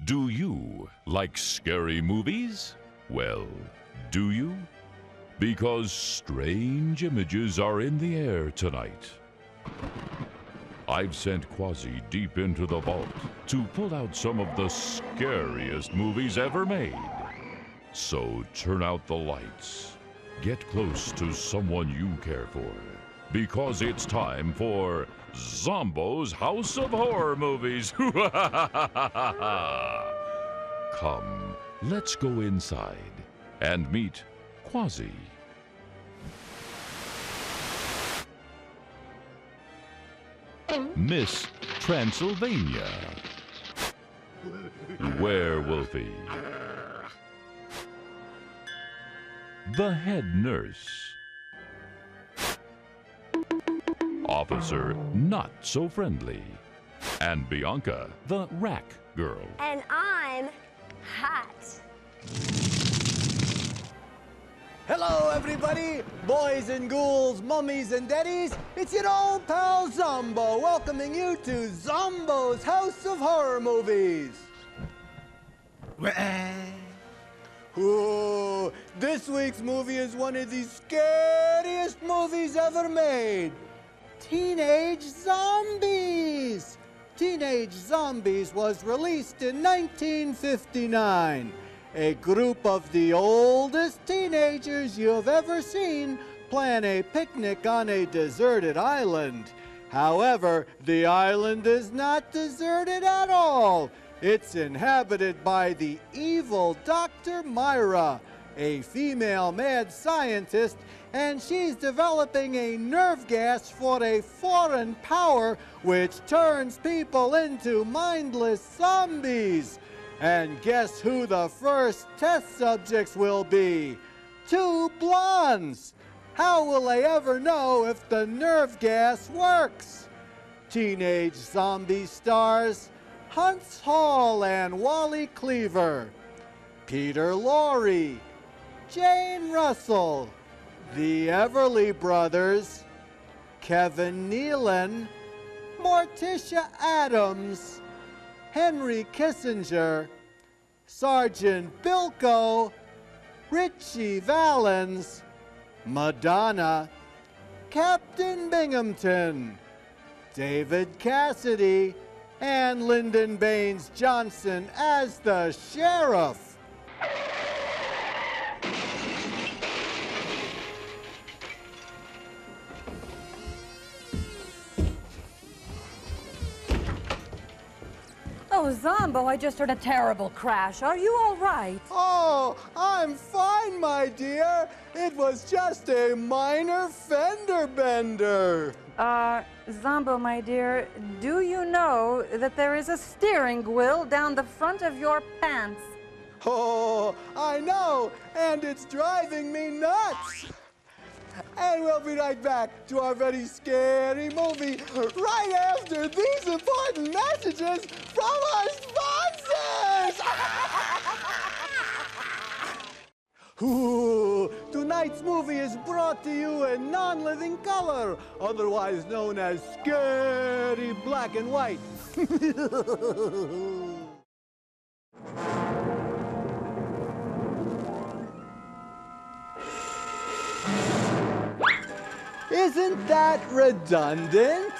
Do you like scary movies? Well, do you? Because strange images are in the air tonight. I've sent Quasi deep into the vault to pull out some of the scariest movies ever made. So turn out the lights, get close to someone you care for, because it's time for Zomboo's House of Horror Movies. Come, let's go inside and meet Quasi. Miss Transylvania. Werewolfy. The head nurse. Officer not so friendly. And Bianca, the rack girl. And I'm hot. Hello, everybody! Boys and ghouls, mummies and daddies, it's your old pal Zomboo, welcoming you to Zomboo's House of Horror Movies. Ooh, this week's movie is one of the scariest movies ever made. Teenage Zombies! Teenage Zombies was released in 1959. A group of the oldest teenagers you've ever seen plan a picnic on a deserted island. However, the island is not deserted at all. It's inhabited by the evil Dr. Myra, a female mad scientist, and she's developing a nerve gas for a foreign power which turns people into mindless zombies. And guess who the first test subjects will be? 2 blondes. How will they ever know if the nerve gas works? Teenage Zombie stars Hunts Hall and Wally Cleaver, Peter Lorre, Jane Russell, the Everly Brothers, Kevin Nealon, Morticia Adams, Henry Kissinger, Sergeant Bilko, Richie Valens, Madonna, Captain Binghamton, David Cassidy, and Lyndon Baines Johnson as the sheriff. Oh, Zomboo, I just heard a terrible crash. Are you all right? Oh, I'm fine, my dear. It was just a minor fender bender. Zomboo, my dear, do you know that there is a steering wheel down the front of your pants? Oh, I know, and it's driving me nuts. And we'll be right back to our very scary movie right after these important messages from our sponsors! Ooh, tonight's movie is brought to you in non-living color, otherwise known as scary black and white. Isn't that redundant?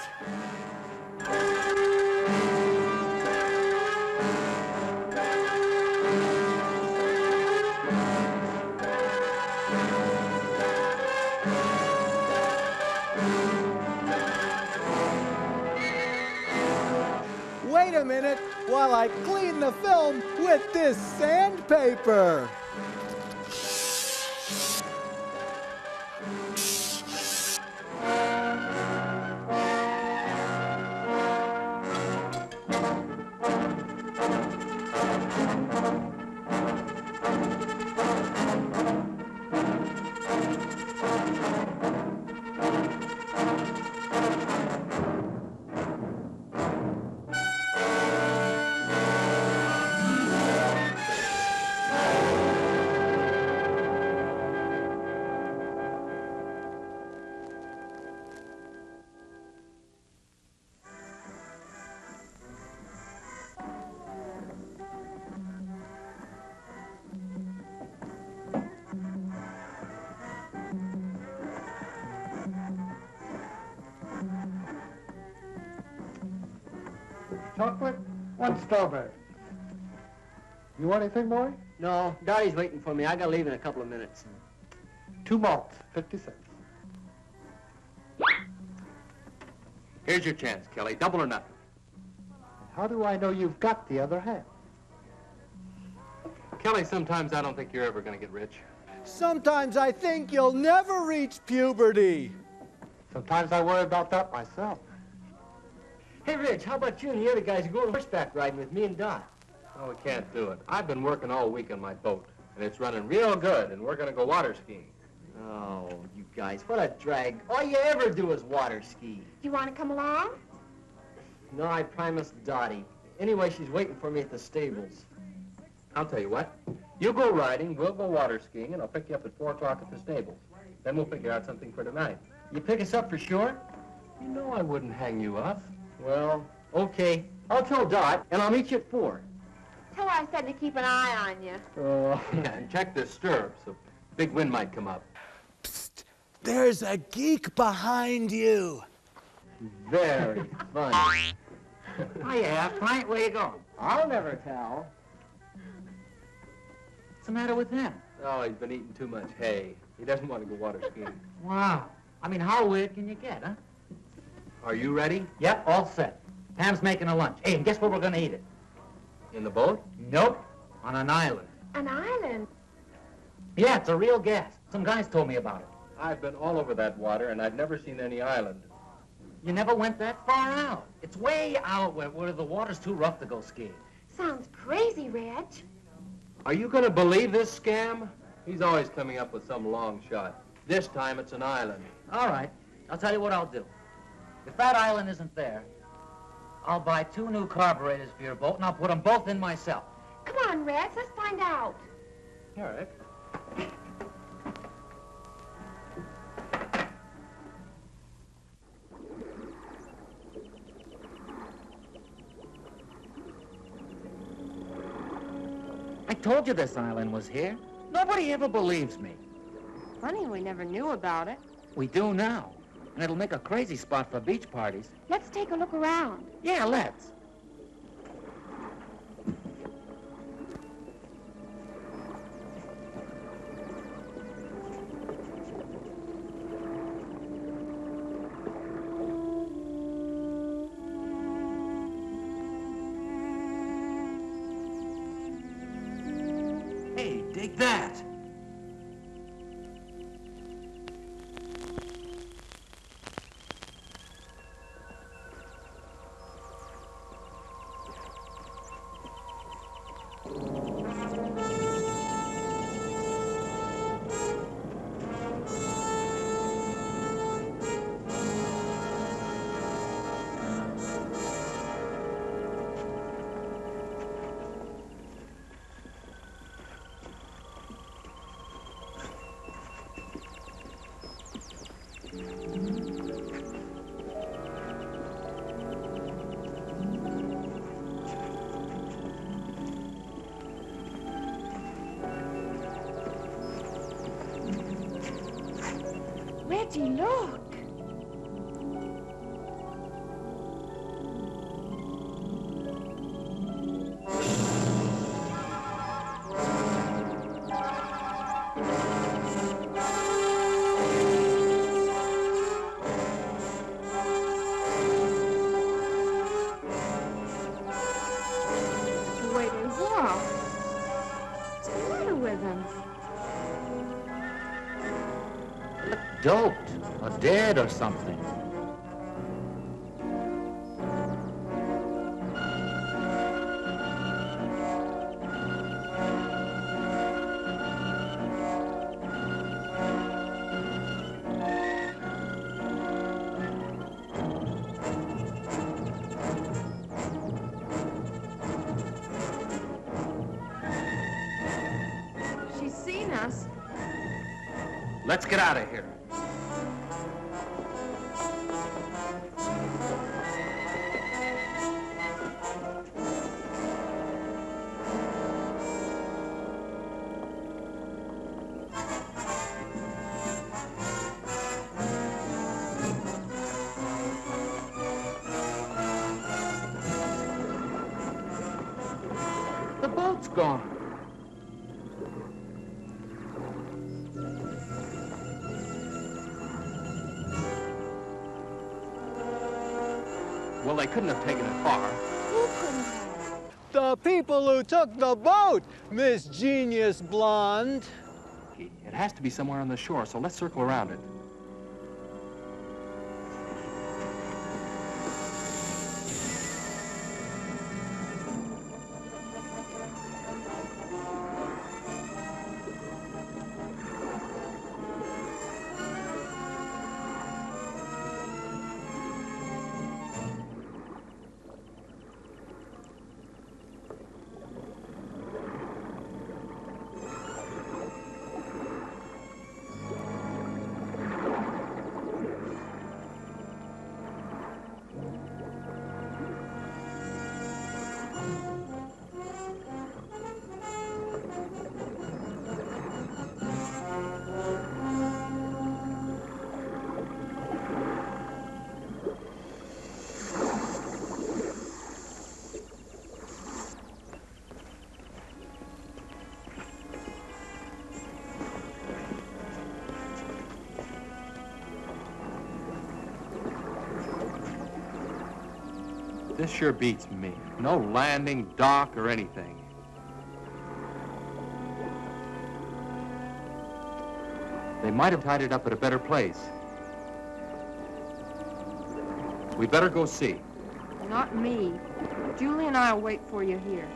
Wait a minute while I clean the film with this sandpaper. dark chocolate, 1 strawberry. You want anything, boy? No, Dottie's waiting for me. I gotta leave in a couple of minutes. 2 malts, 50 cents. Here's your chance, Kelly. Double or nothing. How do I know you've got the other half? Kelly, sometimes I don't think you're ever going to get rich. Sometimes I think you'll never reach puberty. Sometimes I worry about that myself. Hey, Rich, how about you and the other guys going horseback riding with me and Dot? Oh, we can't do it. I've been working all week on my boat, and it's running real good, and we're going to go water skiing. Oh, you guys, what a drag. All you ever do is water ski. You want to come along? No, I promised Dottie. Anyway, she's waiting for me at the stables. I'll tell you what. You go riding, we'll go water skiing, and I'll pick you up at 4 o'clock at the stables. Then we'll figure out something for tonight. You pick us up for sure? You know I wouldn't hang you up. Well, okay. I'll tell Dot, and I'll meet you at 4. Tell her I said to keep an eye on you. Oh. Yeah, and check the stirrups. A big wind might come up. Psst, there's a geek behind you. Very funny. Hiya, Frank, where you going? I'll never tell. What's the matter with him? Oh, he's been eating too much hay. He doesn't want to go water skiing. Wow. I mean, how weird can you get, huh? Are you ready? Yep, all set. Pam's making a lunch. Hey, and guess where we're gonna eat it? In the boat? Nope. On an island. An island? Yeah, it's a real gas. Some guys told me about it. I've been all over that water, and I've never seen any island. You never went that far out. It's way out where the water's too rough to go skiing. Sounds crazy, Reg. Are you going to believe this scam? He's always coming up with some long shot. This time it's an island. All right. I'll tell you what I'll do. If that island isn't there, I'll buy 2 new carburetors for your boat, and I'll put them both in myself. Come on, Reg, let's find out. All right. I told you this island was here. Nobody ever believes me. Funny we never knew about it. We do now. And it'll make a crazy spot for beach parties. Let's take a look around. Yeah, let's. Hey, dig that. Reggie, look. Wait, what? What's the matter with him? Doped or dead or something. She's seen us. Let's get out of here. gone. Well, they couldn't have taken it far. Who couldn't have? The people who took the boat, Miss Genius Blonde. It has to be somewhere on the shore, so let's circle around it. This sure beats me. No landing, dock, or anything. They might have tied it up at a better place. We better go see. Not me. Julie and I will wait for you here.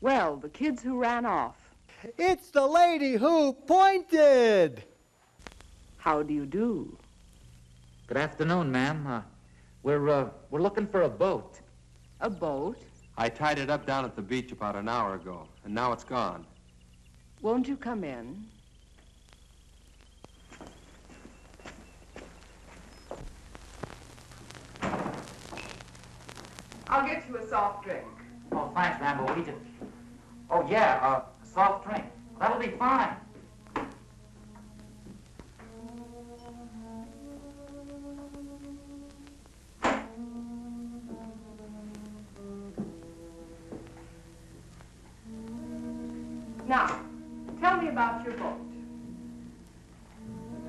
Well, the kids who ran off. It's the lady who pointed. How do you do? Good afternoon, ma'am. We're looking for a boat. A boat? I tied it up down at the beach about an hour ago, and now it's gone. Won't you come in? I'll get you a soft drink. Oh, thanks, ma'am, but we just... Oh, yeah, soft drink. That'll be fine. Now, tell me about your boat.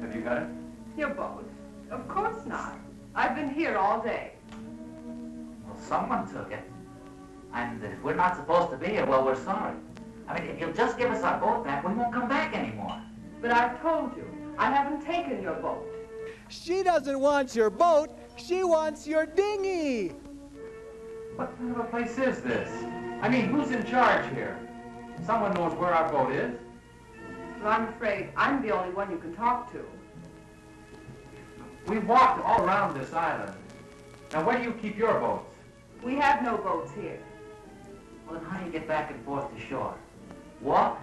Have you got it? Your boat? Of course not. I've been here all day. Well, someone took it. And if we're not supposed to be here, well, we're sorry. I mean, if you'll just give us our boat back, we won't come back anymore. But I've told you, I haven't taken your boat. She doesn't want your boat, she wants your dinghy. What kind of a place is this? I mean, who's in charge here? Someone knows where our boat is. Well, I'm afraid I'm the only one you can talk to. We've walked all around this island. Now, where do you keep your boats? We have no boats here. Well, then how do you get back and forth to shore? Walk?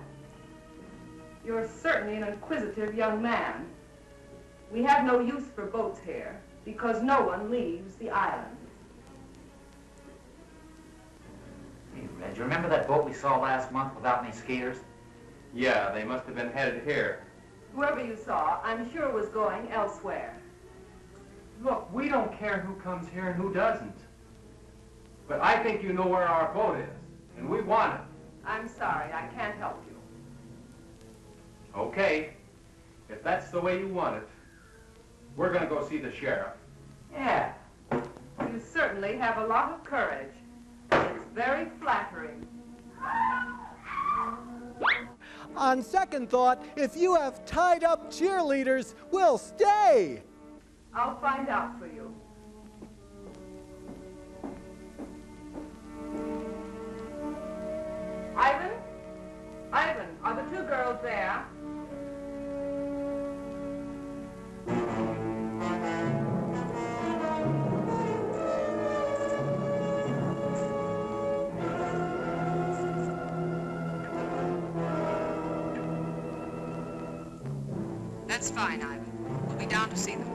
You're certainly an inquisitive young man. We have no use for boats here because no one leaves the island. Hey, Red, do you remember that boat we saw last month without any skiers? Yeah, they must have been headed here. Whoever you saw, I'm sure was going elsewhere. Look, we don't care who comes here and who doesn't. But I think you know where our boat is, and we want it. I'm sorry, I can't help you. Okay, if that's the way you want it, we're gonna go see the sheriff. Yeah. You certainly have a lot of courage. It's very flattering. On second thought, if you have tied up cheerleaders, we'll stay. I'll find out for you. Ivan? Ivan, are the two girls there? That's fine, Ivan. We'll be down to see them.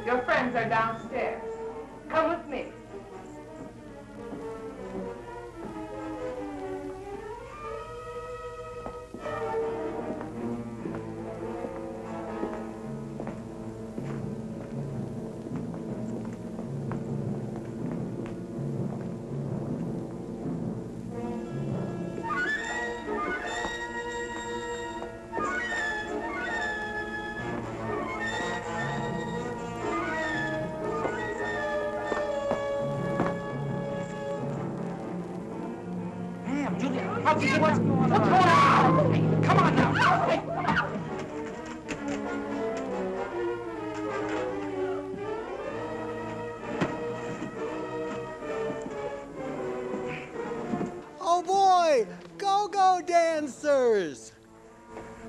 Your friends are downstairs. Come with me. What's going on? Hey, come on now. Hey. Oh boy! Go-go dancers!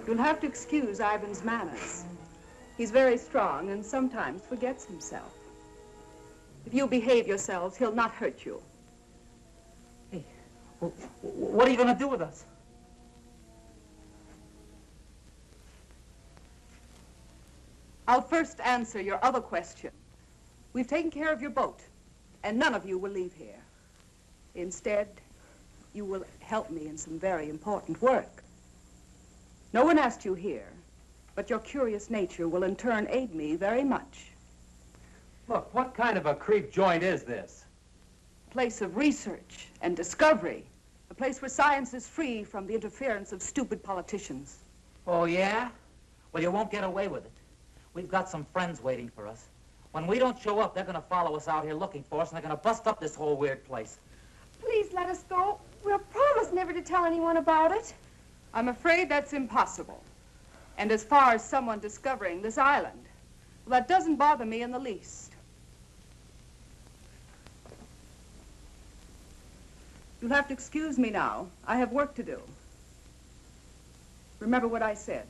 You'll have to excuse Ivan's manners. He's very strong and sometimes forgets himself. If you behave yourselves, he'll not hurt you. Hey, what are you going to do with us? I'll first answer your other question. We've taken care of your boat, and none of you will leave here. Instead, you will help me in some very important work. No one asked you here, but your curious nature will in turn aid me very much. Look, what kind of a creep joint is this? A place of research and discovery. A place where science is free from the interference of stupid politicians. Oh, yeah? Well, you won't get away with it. We've got some friends waiting for us. When we don't show up, they're going to follow us out here looking for us, and they're going to bust up this whole weird place. Please let us go. We'll promise never to tell anyone about it. I'm afraid that's impossible. And as far as someone discovering this island, well, that doesn't bother me in the least. You'll have to excuse me now. I have work to do. Remember what I said.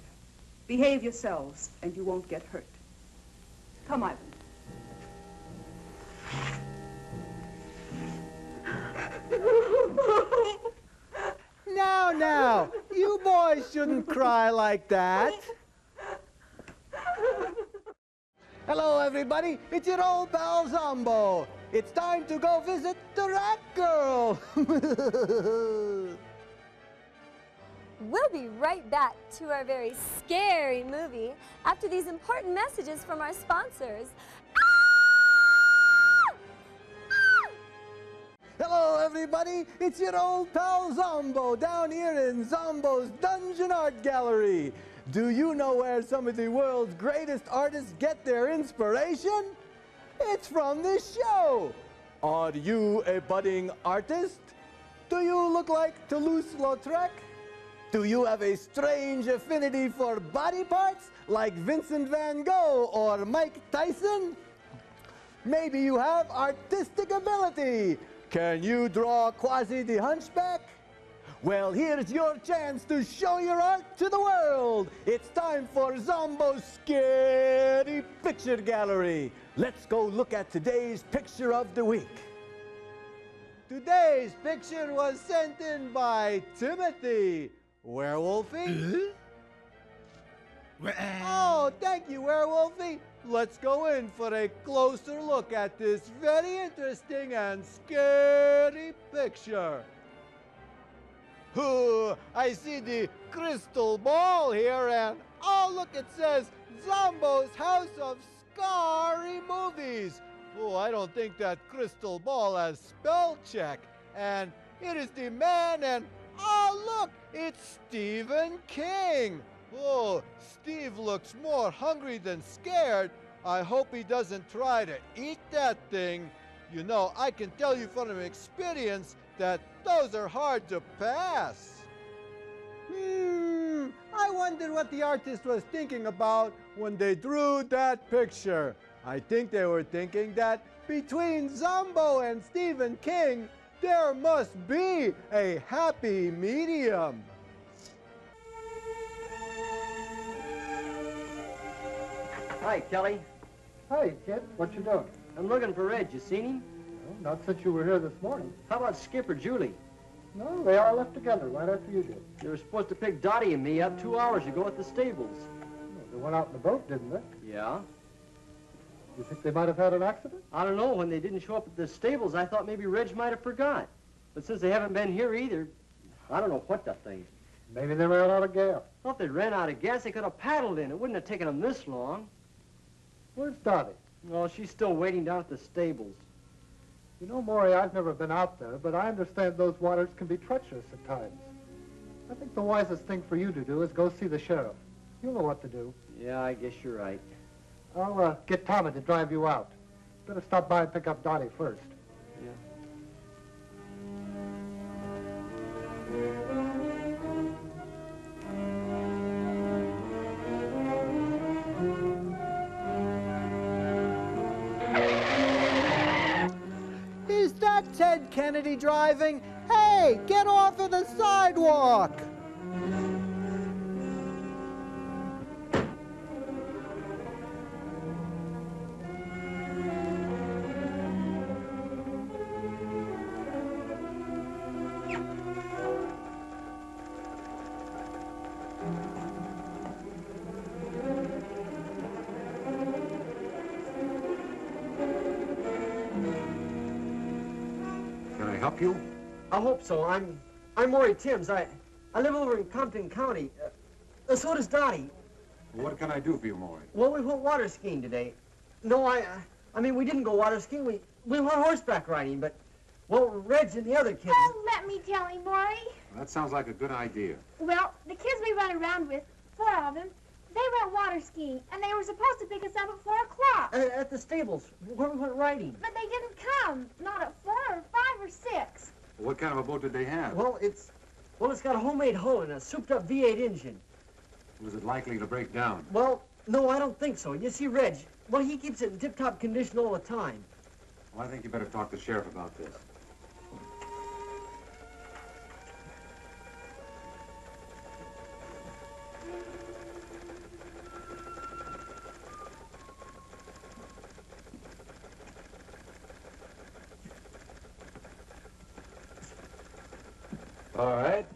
Behave yourselves, and you won't get hurt. Come, Ivan. Now, you boys shouldn't cry like that. Hello, everybody. It's your old pal Zomboo. It's time to go visit the rat girl. We'll be right back to our very scary movie after these important messages from our sponsors. Hello, everybody. It's your old pal Zomboo down here in Zomboo's Dungeon Art Gallery. Do you know where some of the world's greatest artists get their inspiration? It's from this show. Are you a budding artist? Do you look like Toulouse-Lautrec? Do you have a strange affinity for body parts like Vincent van Gogh or Mike Tyson? Maybe you have artistic ability. Can you draw Quasi the Hunchback? Well, here's your chance to show your art to the world. It's time for Zomboo's Scary Picture Gallery. Let's go look at today's picture of the week. Today's picture was sent in by Timothy. Werewolfie? Oh, thank you, Werewolfie. Let's go in for a closer look at this very interesting and scary picture. Ooh, I see the crystal ball here, and oh, look, it says Zomboo's House of Scary Movies. Oh, I don't think that crystal ball has spell check. And it is the man, and oh, look, it's Stephen King. Oh, Steve looks more hungry than scared. I hope he doesn't try to eat that thing. You know, I can tell you from experience that those are hard to pass. I wonder what the artist was thinking about when they drew that picture. I think they were thinking that between Zomboo and Stephen King, there must be a happy medium. Hi, Kelly. Hey, kid, what you doing? I'm looking for Reg. You seen him? No, not since you were here this morning. How about Skip or Julie? No, they all left together right after you did. They were supposed to pick Dottie and me up 2 hours ago at the stables. No, they went out in the boat, didn't they? Yeah? You think they might have had an accident? I don't know. When they didn't show up at the stables, I thought maybe Reg might have forgot. But since they haven't been here either, I don't know what to think. Maybe they ran out of gas. Well, if they ran out of gas, they could have paddled in. It wouldn't have taken them this long. Where's Dottie? Well, she's still waiting down at the stables. You know, Maury, I've never been out there, but I understand those waters can be treacherous at times. I think the wisest thing for you to do is go see the sheriff. You'll know what to do. Yeah, I guess you're right. I'll get Tommy to drive you out. Better stop by and pick up Dottie first. Yeah. Is that Ted Kennedy driving? Hey, get off of the sidewalk! Can I help you? I hope so. I'm Maury Timms. I live over in Compton County. So does Dottie. What can I do for you, Maury? Well, we went water skiing today. No, I mean, we didn't go water skiing. We went horseback riding, but, well, Reg and the other kids... Oh, let me tell him, Maury. That sounds like a good idea. Well, the kids we run around with, 4 of them, they went water skiing, and they were supposed to pick us up at 4 o'clock. At the stables, where we went riding. But they didn't come. Not at 4 or 5 or 6. What kind of a boat did they have? Well, it's got a homemade hull and a souped-up V8 engine. Was it likely to break down? Well, no, I don't think so. You see, Reg, well, he keeps it in tip-top condition all the time. Well, I think you better talk to the sheriff about this. All right.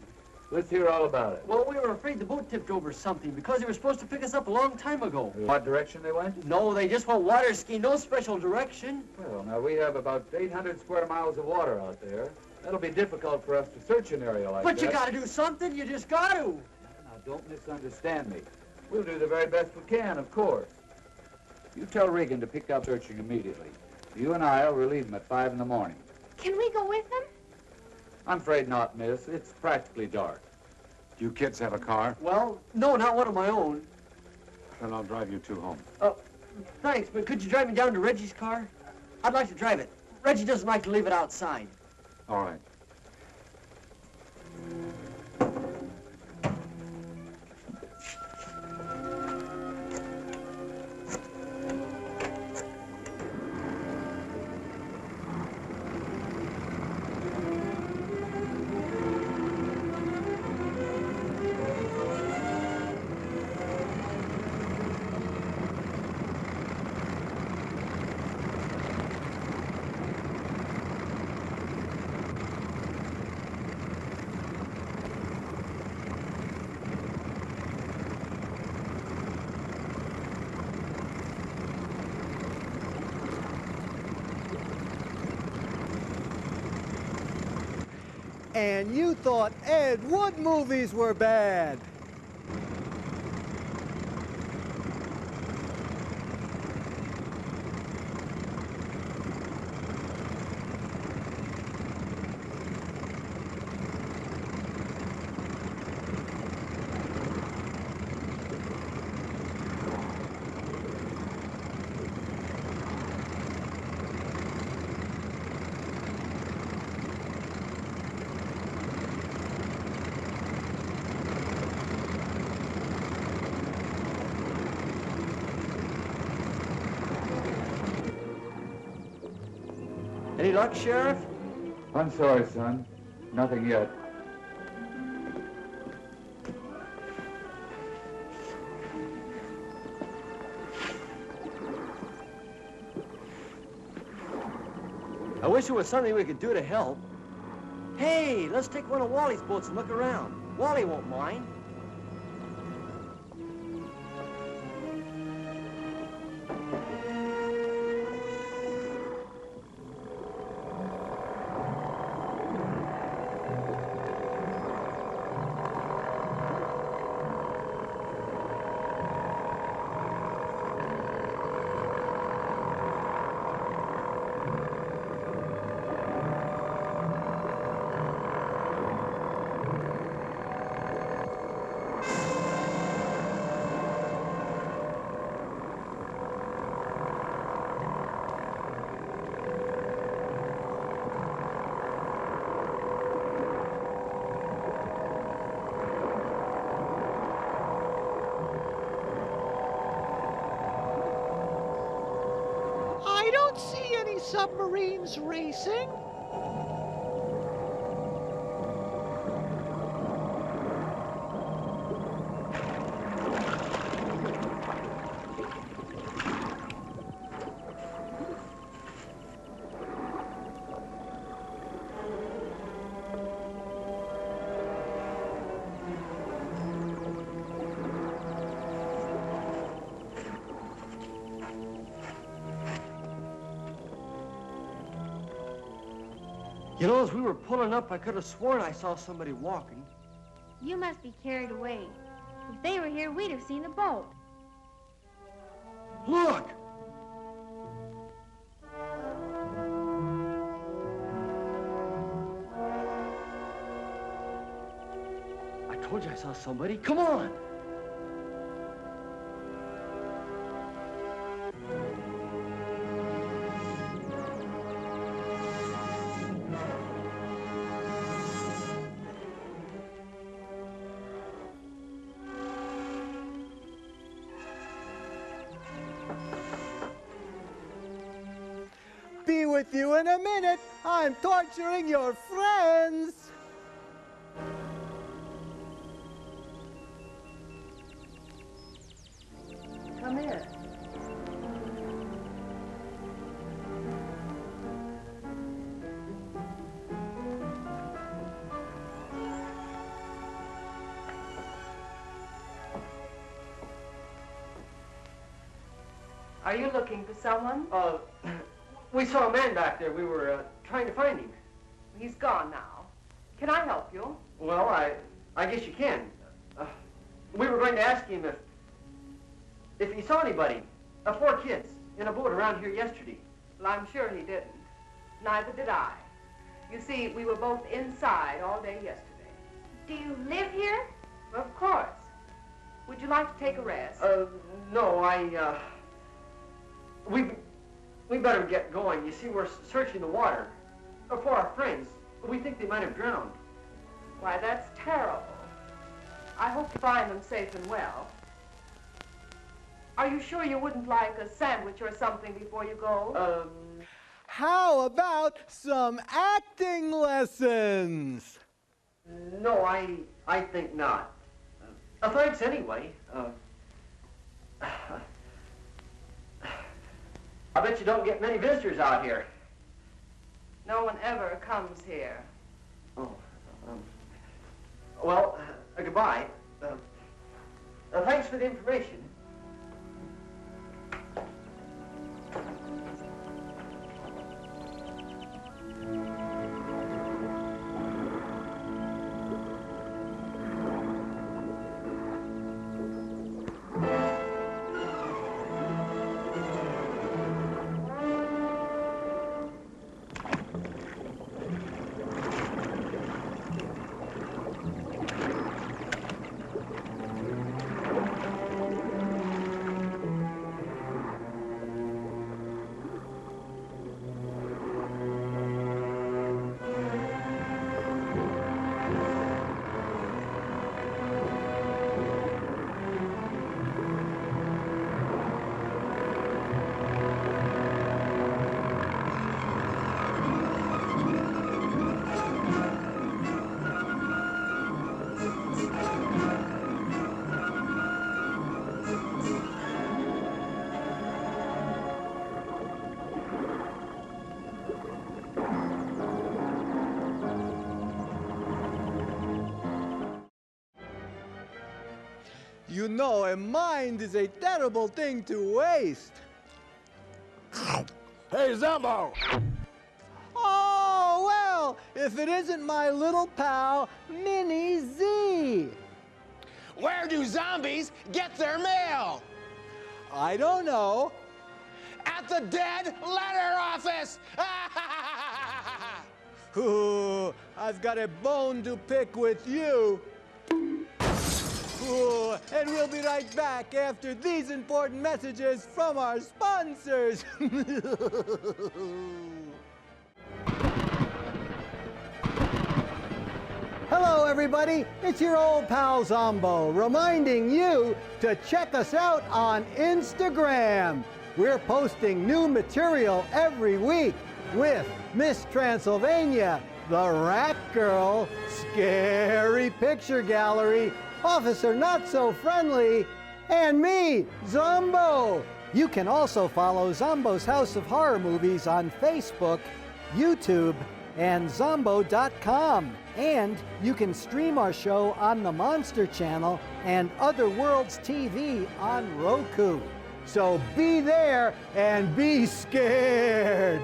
Let's hear all about it. Well, we were afraid the boat tipped over something because they were supposed to pick us up a long time ago. What direction they went? No, they just went water skiing, no special direction. Well, now we have about 800 square miles of water out there. That'll be difficult for us to search an area like that. But you gotta do something, you just gotta. Now, don't misunderstand me. We'll do the very best we can, of course. You tell Regan to pick up searching immediately. You and I'll relieve him at 5 in the morning. Can we go with them? I'm afraid not, miss. It's practically dark. Do you kids have a car? Well, no, not one of my own. Then I'll drive you 2 home. Thanks, but could you drive me down to Reggie's car? I'd like to drive it. Reggie doesn't like to leave it outside. All right. And you thought Ed Wood movies were bad. Any luck, Sheriff? I'm sorry, son. Nothing yet. I wish there was something we could do to help. Hey, let's take one of Wally's boats and look around. Wally won't mind. I don't see any submarines racing. You know, as we were pulling up, I could have sworn I saw somebody walking. You must be carried away. If they were here, we'd have seen the boat. Look! I told you I saw somebody. Come on! Be with you in a minute. I'm torturing your friends. Come in. Are you looking for someone? We saw a man back there. We were trying to find him. He's gone now. Can I help you? Well, I guess you can. We were going to ask him if he saw anybody, 4 kids, in a boat around here yesterday. Well, I'm sure he didn't. Neither did I. You see, we were both inside all day yesterday. Do you live here? Of course. Would you like to take a rest? No, we better get going. You see, we're searching the water for our friends. We think they might have drowned. Why, that's terrible. I hope to find them safe and well. Are you sure you wouldn't like a sandwich or something before you go? How about some acting lessons? No, I think not. Thanks anyway. I bet you don't get many visitors out here. No one ever comes here. Oh, well, goodbye. Thanks for the information. You know, a mind is a terrible thing to waste. Hey, Zomboo! Oh, well, if it isn't my little pal, Minnie Z. Where do zombies get their mail? I don't know. At the dead letter office! Ooh, I've got a bone to pick with you. Ooh, and we'll be right back after these important messages from our sponsors. Hello, everybody. It's your old pal Zomboo reminding you to check us out on Instagram. We're posting new material every week with Miss Transylvania, the Rat Girl, Scary Picture Gallery, Officer Not So Friendly, and me, Zomboo. You can also follow Zomboo's House of Horror Movies on Facebook, YouTube, and Zomboo.com. And you can stream our show on the Monster Channel and Other Worlds TV on Roku. So be there and be scared.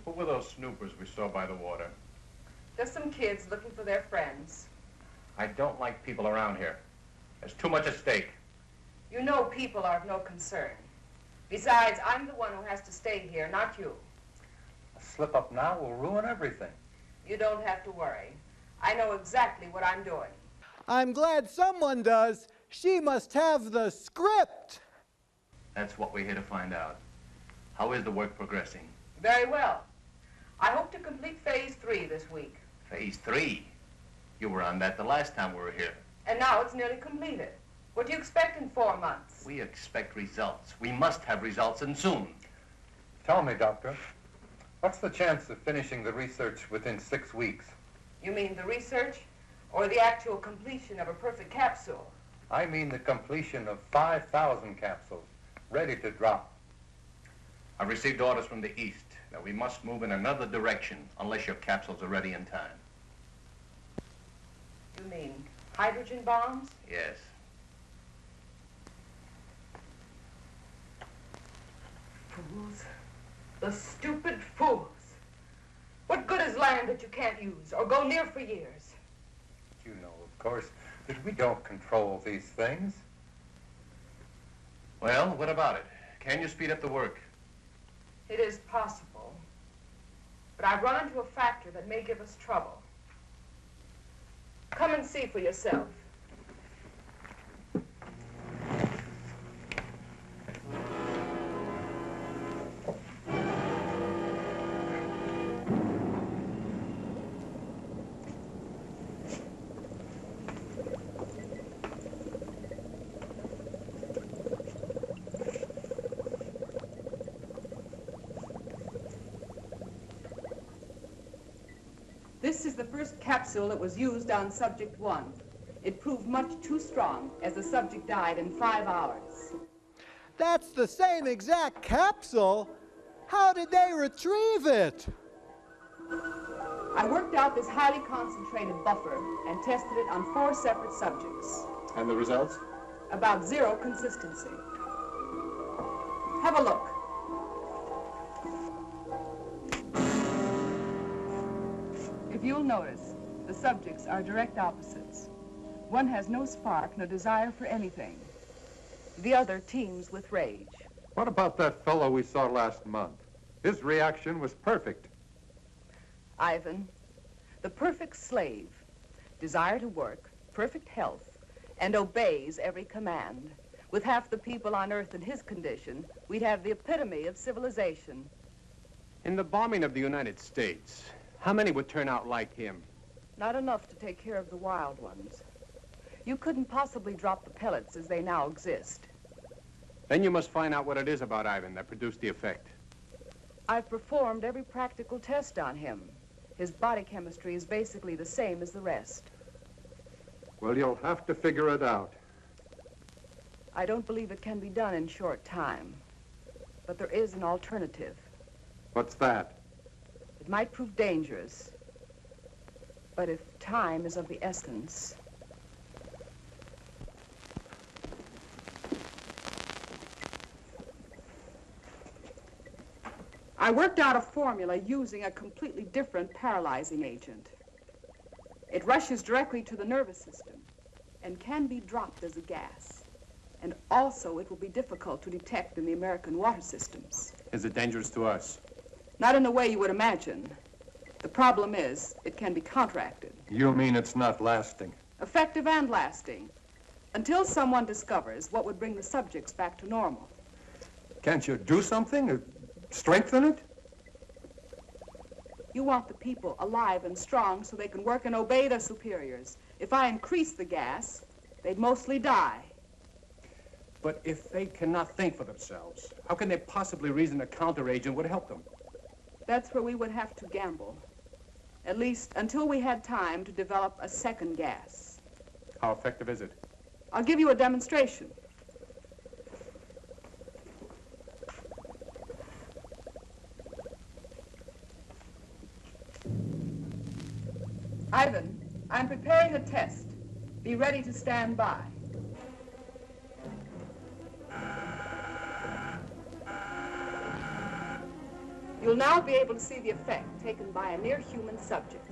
Who were those snoopers we saw by the water? Just some kids looking for their friends. I don't like people around here. There's too much at stake. You know people are of no concern. Besides, I'm the one who has to stay here, not you. A slip up now will ruin everything. You don't have to worry. I know exactly what I'm doing. I'm glad someone does. She must have the script. That's what we're here to find out. How is the work progressing? Very well. I hope to complete phase 3 this week. Phase 3? You were on that the last time we were here. And now it's nearly completed. What do you expect in 4 months? We expect results. We must have results, and soon. Tell me, Doctor, what's the chance of finishing the research within 6 weeks? You mean the research or the actual completion of a perfect capsule? I mean the completion of 5,000 capsules, ready to drop. I've received orders from the East that we must move in another direction unless your capsules are ready in time. You mean hydrogen bombs? Yes. Fools. The stupid fools. What good is land that you can't use or go near for years? You know, of course, that we don't control these things. Well, what about it? Can you speed up the work? It is possible. But I've run into a factor that may give us trouble. Come and see for yourself. This is the first capsule that was used on subject 1. It proved much too strong, as the subject died in 5 hours. That's the same exact capsule. How did they retrieve it? I worked out this highly concentrated buffer and tested it on 4 separate subjects. And the results? About 0 consistency. Have a look. If you'll notice, the subjects are direct opposites. One has no spark, no desire for anything. The other teems with rage. What about that fellow we saw last month? His reaction was perfect. Ivan, the perfect slave, desire to work, perfect health, and obeys every command. With half the people on Earth in his condition, we'd have the epitome of civilization. In the bombing of the United States, how many would turn out like him? Not enough to take care of the wild ones. You couldn't possibly drop the pellets as they now exist. Then you must find out what it is about Ivan that produced the effect. I've performed every practical test on him. His body chemistry is basically the same as the rest. Well, you'll have to figure it out. I don't believe it can be done in short time. But there is an alternative. What's that? It might prove dangerous. But if time is of the essence... I worked out a formula using a completely different paralyzing agent. It rushes directly to the nervous system and can be dropped as a gas. And also, it will be difficult to detect in the American water systems. Is it dangerous to us? Not in the way you would imagine. The problem is, it can be counteracted. You mean it's not lasting? Effective and lasting. Until someone discovers what would bring the subjects back to normal. Can't you do something? Strengthen it? You want the people alive and strong so they can work and obey their superiors. If I increase the gas, they'd mostly die. But if they cannot think for themselves, how can they possibly reason a counteragent would help them? That's where we would have to gamble. At least until we had time to develop a second gas. How effective is it? I'll give you a demonstration. Ivan, I'm preparing a test. Be ready to stand by. You'll now be able to see the effect taken by a near-human subject.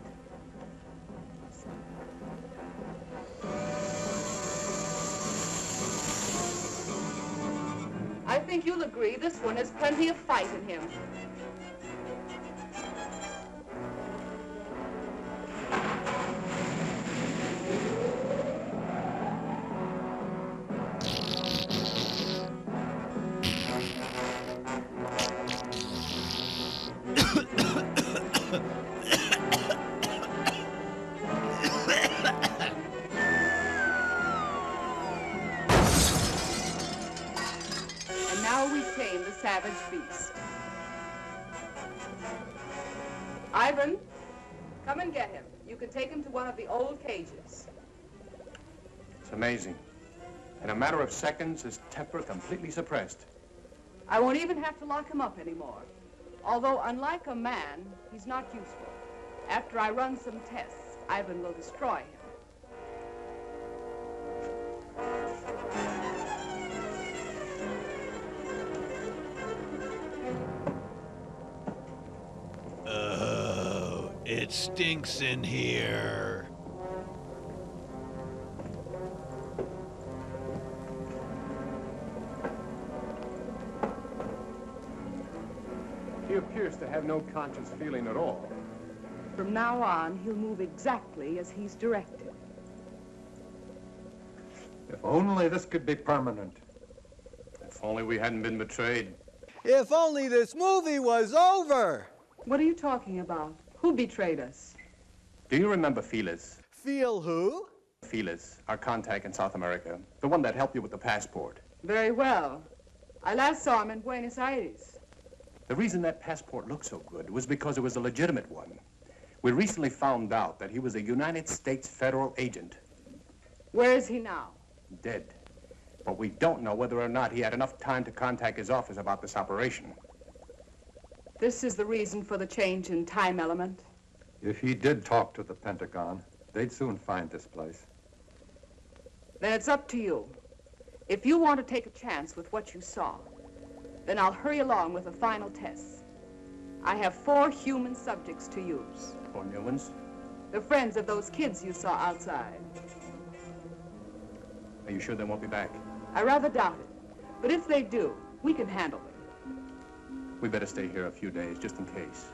I think you'll agree this one has plenty of fight in him. Savage beast. Ivan, come and get him. You can take him to one of the old cages. It's amazing. In a matter of seconds, his temper completely suppressed. I won't even have to lock him up anymore. Although, unlike a man, he's not useful. After I run some tests, Ivan will destroy him. It stinks in here. He appears to have no conscious feeling at all. From now on, he'll move exactly as he's directed. If only this could be permanent. If only we hadn't been betrayed. If only this movie was over. What are you talking about? Who betrayed us? Do you remember Felix? Feel who? Felix, our contact in South America. The one that helped you with the passport. Very well. I last saw him in Buenos Aires. The reason that passport looked so good was because it was a legitimate one. We recently found out that he was a United States federal agent. Where is he now? Dead. But we don't know whether or not he had enough time to contact his office about this operation. This is the reason for the change in time element? If he did talk to the Pentagon, they'd soon find this place. Then it's up to you. If you want to take a chance with what you saw, then I'll hurry along with the final tests. I have 4 human subjects to use. 4 new ones? The friends of those kids you saw outside. Are you sure they won't be back? I rather doubt it. But if they do, we can handle them. We better stay here a few days, just in case.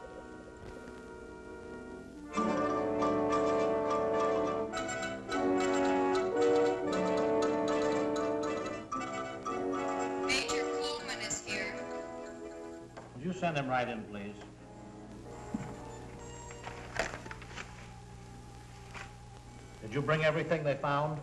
Major Coleman is here. Would you send him right in, please? Did you bring everything they found?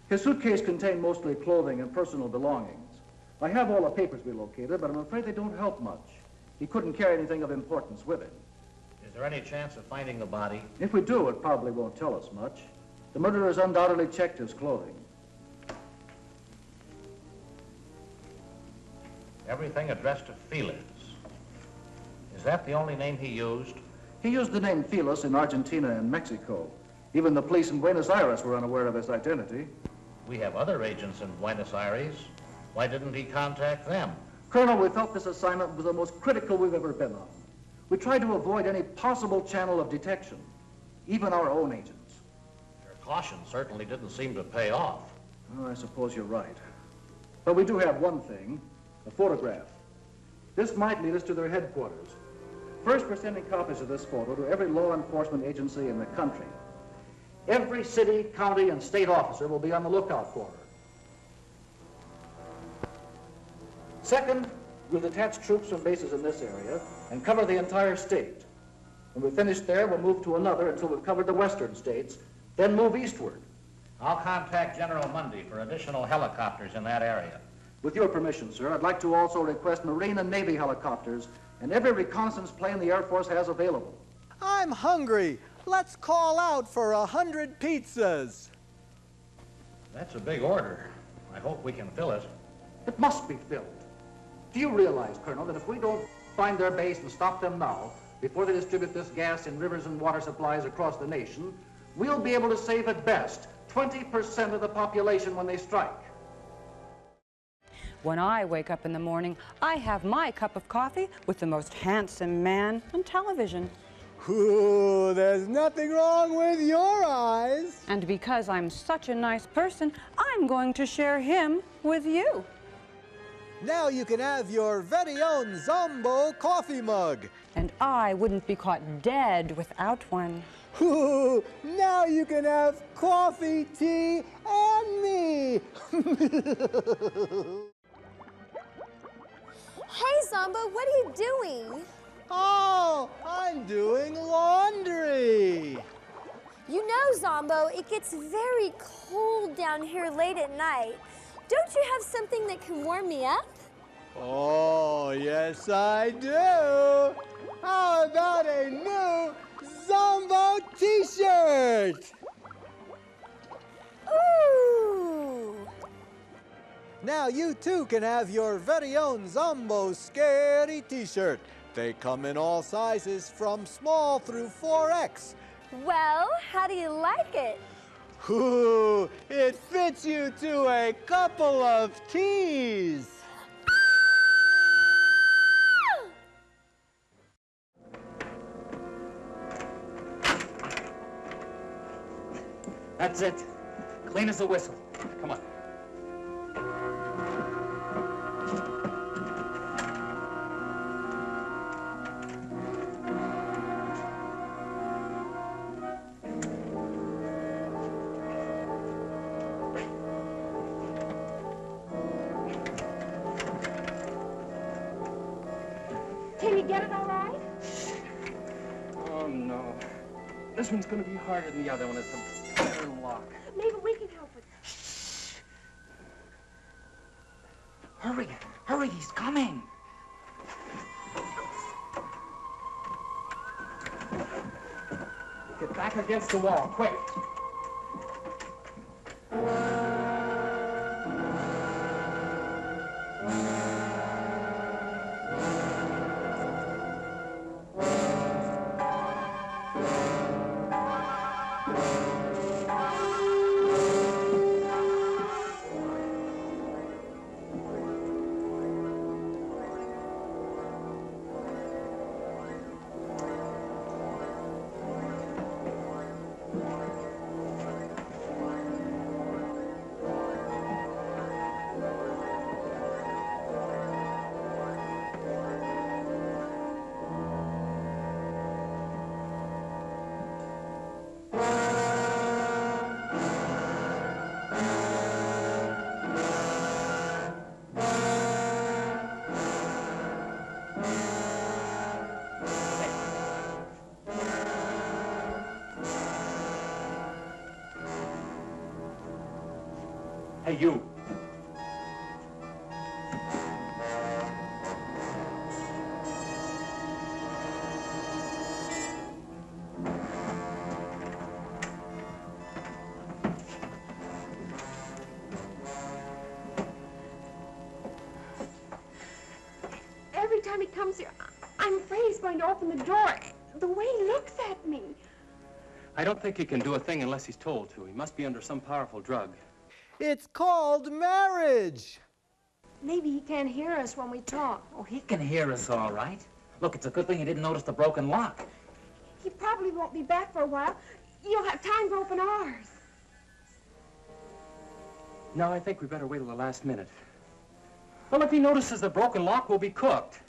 His suitcase contained mostly clothing and personal belongings. I have all the papers we located, but I'm afraid they don't help much. He couldn't carry anything of importance with him. Is there any chance of finding the body? If we do, it probably won't tell us much. The murderers undoubtedly checked his clothing. Everything addressed to Felix. Is that the only name he used? He used the name Felix in Argentina and Mexico. Even the police in Buenos Aires were unaware of his identity. We have other agents in Buenos Aires. Why didn't he contact them? Colonel, we felt this assignment was the most critical we've ever been on. We tried to avoid any possible channel of detection, even our own agents. Your caution certainly didn't seem to pay off. Oh, I suppose you're right. But we do have one thing, a photograph. This might lead us to their headquarters. First, we're sending copies of this photo to every law enforcement agency in the country. Every city, county, and state officer will be on the lookout for her. Second, we'll detach troops from bases in this area and cover the entire state. When we're finished there, we'll move to another until we've covered the western states, then move eastward. I'll contact General Mundy for additional helicopters in that area. With your permission, sir, I'd like to also request Marine and Navy helicopters and every reconnaissance plane the Air Force has available. I'm hungry. Let's call out for 100 pizzas. That's a big order. I hope we can fill it. It must be filled. Do you realize, Colonel, that if we don't find their base and stop them now, before they distribute this gas in rivers and water supplies across the nation, we'll be able to save at best 20% of the population when they strike? When I wake up in the morning, I have my cup of coffee with the most handsome man on television. Ooh, there's nothing wrong with your eyes. And because I'm such a nice person, I'm going to share him with you. Now you can have your very own Zomboo coffee mug. And I wouldn't be caught dead without one. Ooh, now you can have coffee, tea, and me. Hey, Zomboo, what are you doing? Oh, I'm doing laundry. You know, Zomboo, it gets very cold down here late at night. Don't you have something that can warm me up? Oh, yes, I do. How about a new Zomboo t-shirt? Ooh! Now you too can have your very own Zomboo Scary t-shirt. They come in all sizes from small through 4X. Well, how do you like it? Ooh, it fits you to a couple of teas. That's it. Clean as a whistle. Come on. Can you get it all right? Oh, no. This one's going to be harder than the other one. It's a better lock. Maybe we can help with Hurry, hurry, he's coming. Get back against the wall, quick. Hey, you. Jonesy, I'm afraid he's going to open the door. The way he looks at me. I don't think he can do a thing unless he's told to. He must be under some powerful drug. It's called marriage. Maybe he can't hear us when we talk. Oh, he can hear us all right. Look, it's a good thing he didn't notice the broken lock. He probably won't be back for a while. You'll have time to open ours. No, I think we better wait till the last minute. Well, if he notices the broken lock, we'll be cooked.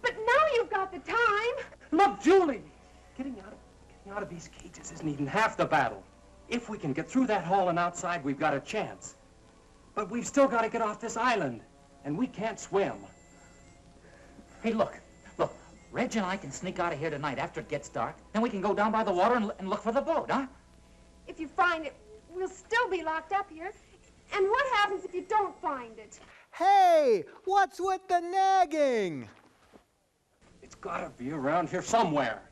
But now you've got the time. Look, Julie! Getting out of these cages isn't even half the battle. If we can get through that hall and outside, we've got a chance. But we've still got to get off this island, and we can't swim. Hey, look. Reg and I can sneak out of here tonight after it gets dark. Then we can go down by the water and look for the boat, huh? If you find it, we'll still be locked up here. And what happens if you don't find it? Hey, what's with the nagging? It's got to be around here somewhere.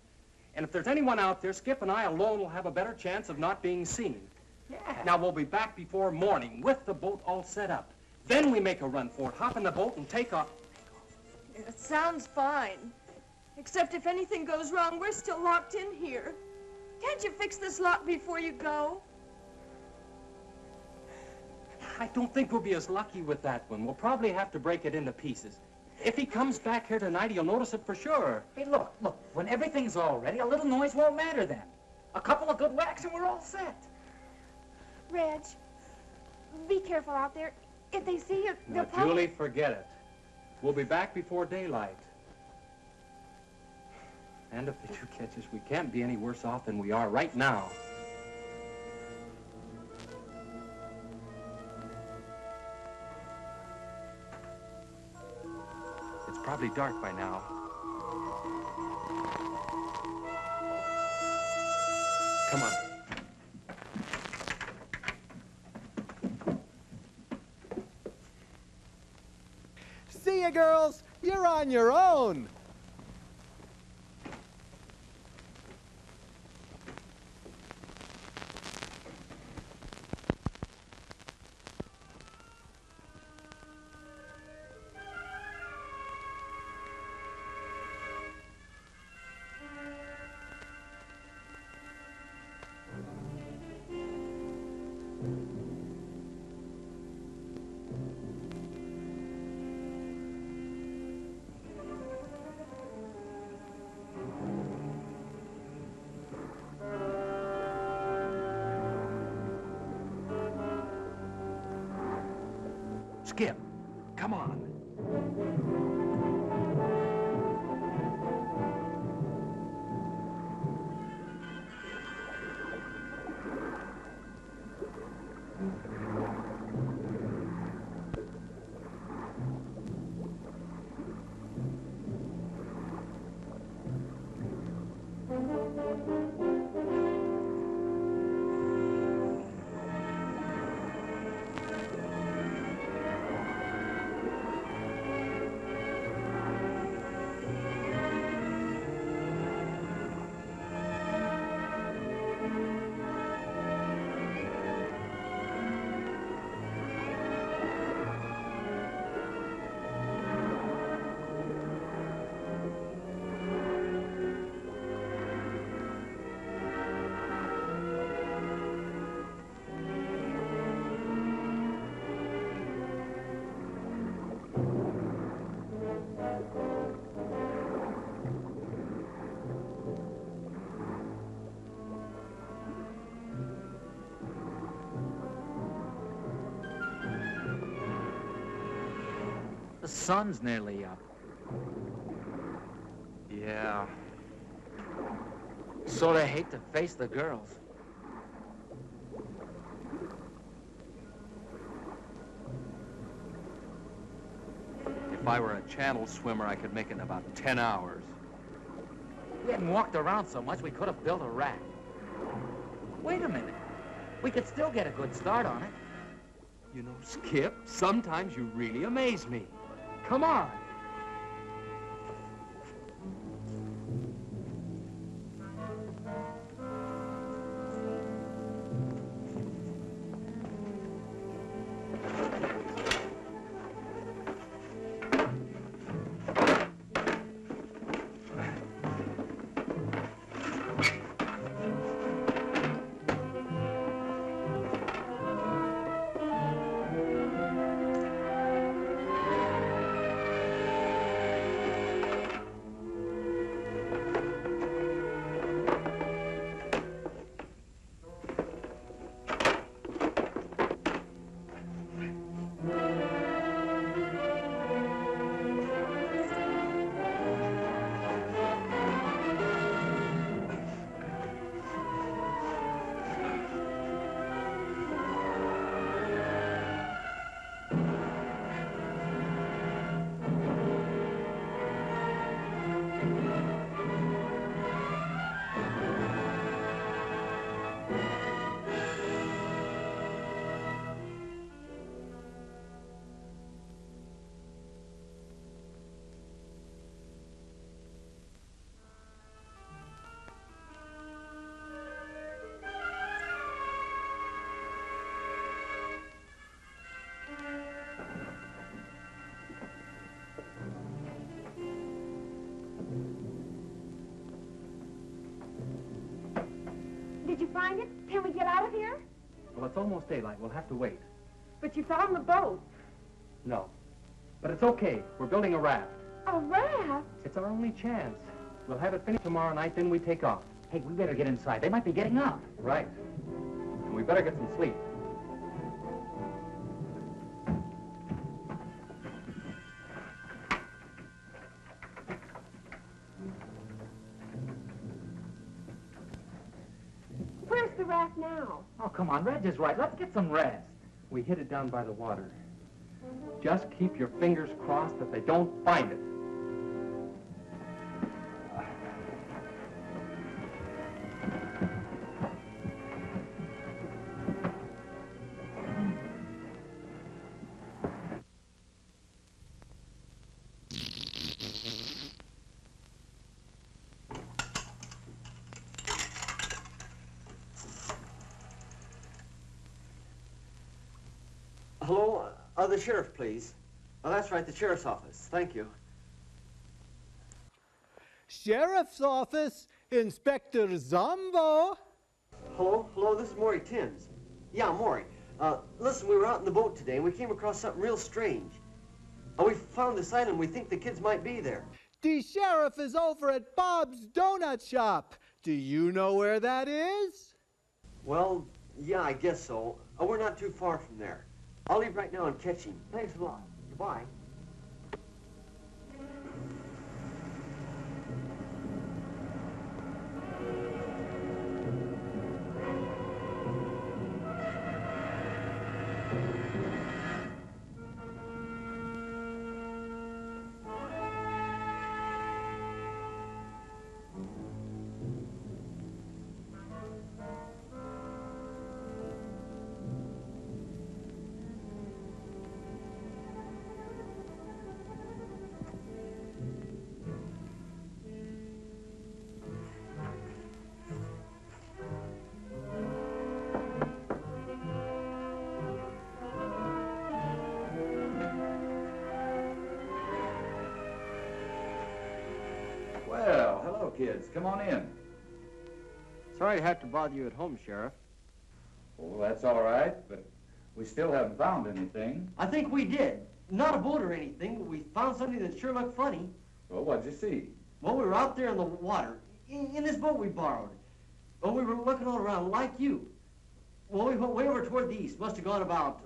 And if there's anyone out there, Skip and I alone will have a better chance of not being seen. Yeah. Now, we'll be back before morning with the boat all set up. Then we make a run for it, hop in the boat and take off. It sounds fine. Except if anything goes wrong, we're still locked in here. Can't you fix this lock before you go? I don't think we'll be as lucky with that one. We'll probably have to break it into pieces. If he comes back here tonight, he'll notice it for sure. Hey, look. When everything's all ready, a little noise won't matter then. A couple of good whacks and we're all set. Reg, be careful out there. If they see you, they'll Now, Julie, forget it. We'll be back before daylight. And if they do catch us, we can't be any worse off than we are right now. It's probably dark by now. Come on. See ya, girls. You're on your own. Skip, come on. The sun's nearly up. Yeah. Sort of hate to face the girls. If I were a channel swimmer, I could make it in about 10 hours. We hadn't walked around so much, we could have built a raft. Wait a minute. We could still get a good start on it. You know, Skip, sometimes you really amaze me. Come on. Did you find it? Can we get out of here? Well, it's almost daylight. We'll have to wait. But you found the boat. No. But it's okay. We're building a raft. A raft? It's our only chance. We'll have it finished tomorrow night, then we take off. Hey, we better get inside. They might be getting up. Right. And we better get some sleep. Where's the raft now? Oh, come on. Reg is right. Let's get some rest. We hid it down by the water. Just keep your fingers crossed that they don't find it. Hello? The sheriff, please. Oh, that's right, the sheriff's office. Thank you. Sheriff's office, Inspector Zomboo. Hello? Hello, this is Maury Timms. Yeah, Maury. Listen, we were out in the boat today, and we came across something real strange. We found this island. We think the kids might be there. The sheriff is over at Bob's Donut Shop. Do you know where that is? Well, yeah, I guess so. We're not too far from there. I'll leave right now and catch him. Thanks a lot. Goodbye. Well, hello, kids. Come on in. Sorry to have to bother you at home, Sheriff. Oh, that's all right, but we still haven't found anything. I think we did. Not a boat or anything, but we found something that sure looked funny. Well, what'd you see? Well, we were out there in the water, in this boat we borrowed. Well, we were looking all around like you. Well, we went way over toward the east. Must have gone about,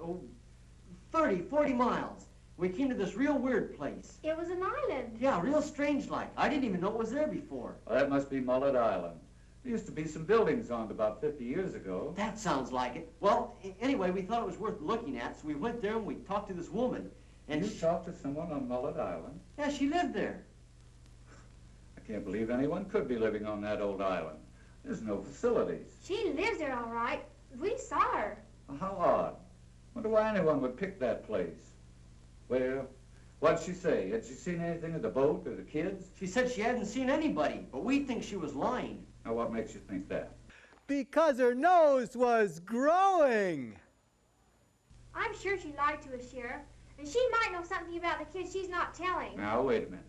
30, 40 miles. We came to this real weird place. It was an island. Yeah, real strange like. I didn't even know it was there before. Well, that must be Mullet Island. There used to be some buildings on it about 50 years ago. That sounds like it. Well, anyway, we thought it was worth looking at, so we went there and we talked to this woman. And you talked to someone on Mullet Island? Yeah, she lived there. I can't believe anyone could be living on that old island. There's no facilities. She lives there all right. We saw her. Well, how odd. Wonder why anyone would pick that place. Well, what'd she say? Had she seen anything of the boat or the kids? She said she hadn't seen anybody, but we think she was lying. Now, what makes you think that? Because her nose was growing. I'm sure she lied to us, Sheriff. And she might know something about the kids she's not telling. Now, wait a minute.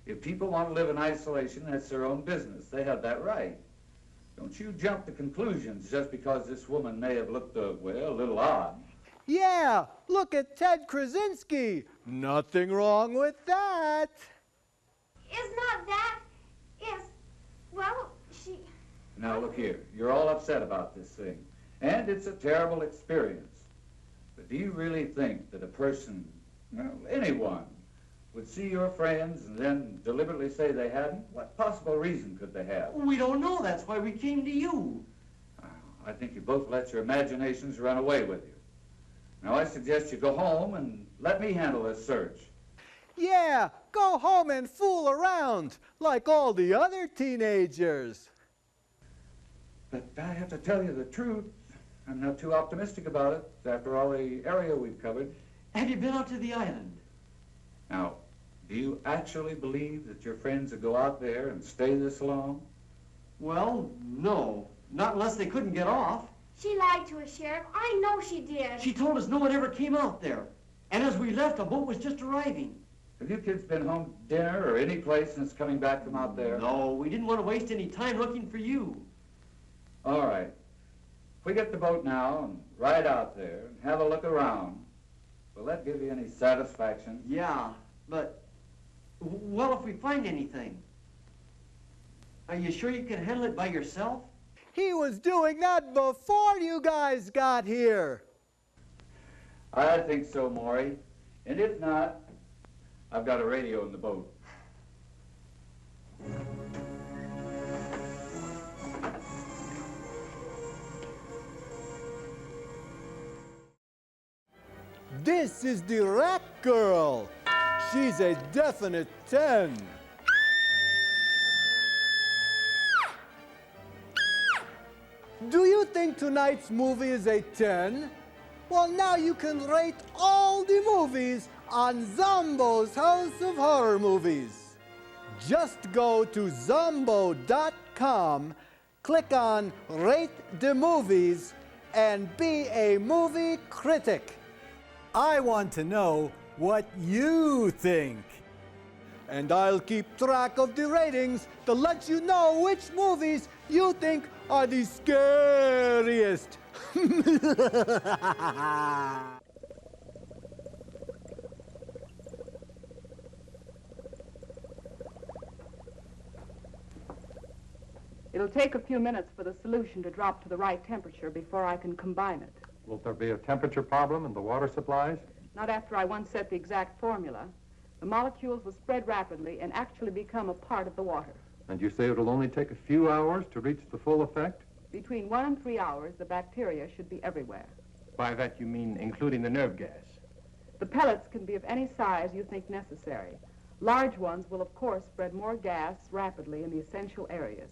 If people want to live in isolation, that's their own business. They have that right. Don't you jump to conclusions just because this woman may have looked, well, a little odd. Yeah, look at Ted Krasinski. Nothing wrong with that. It's not that. It's, well, she... Now, look here. You're all upset about this thing. And it's a terrible experience. But do you really think that a person, well, anyone, would see your friends and then deliberately say they hadn't? What possible reason could they have? We don't know. That's why we came to you. I think you both let your imaginations run away with you. Now, I suggest you go home and let me handle this search. Yeah, go home and fool around like all the other teenagers. But I have to tell you the truth. I'm not too optimistic about it after all the area we've covered. Have you been out to the island? Now, do you actually believe that your friends would go out there and stay this long? Well, no. Not unless they couldn't get off. She lied to us, Sheriff. I know she did. She told us no one ever came out there. And as we left, a boat was just arriving. Have you kids been home to dinner or any place since coming back from out there? No, we didn't want to waste any time looking for you. All right. If we get the boat now and ride out there and have a look around, will that give you any satisfaction? Yeah, but, well, if we find anything, are you sure you can handle it by yourself? He was doing that before you guys got here. I think so, Maury. And if not, I've got a radio in the boat. This is the Rat Girl. She's a definite 10. Do you think tonight's movie is a 10? Well, now you can rate all the movies on Zomboo's House of Horror Movies. Just go to Zomboo.com, click on Rate the Movies, and be a movie critic. I want to know what you think. And I'll keep track of the ratings to let you know which movies you think are the scariest. It'll take a few minutes for the solution to drop to the right temperature before I can combine it. Will there be a temperature problem in the water supplies? Not after I once set the exact formula. The molecules will spread rapidly and actually become a part of the water. And you say it'll only take a few hours to reach the full effect? Between 1 and 3 hours, the bacteria should be everywhere. By that you mean including the nerve gas? The pellets can be of any size you think necessary. Large ones will, of course, spread more gas rapidly in the essential areas.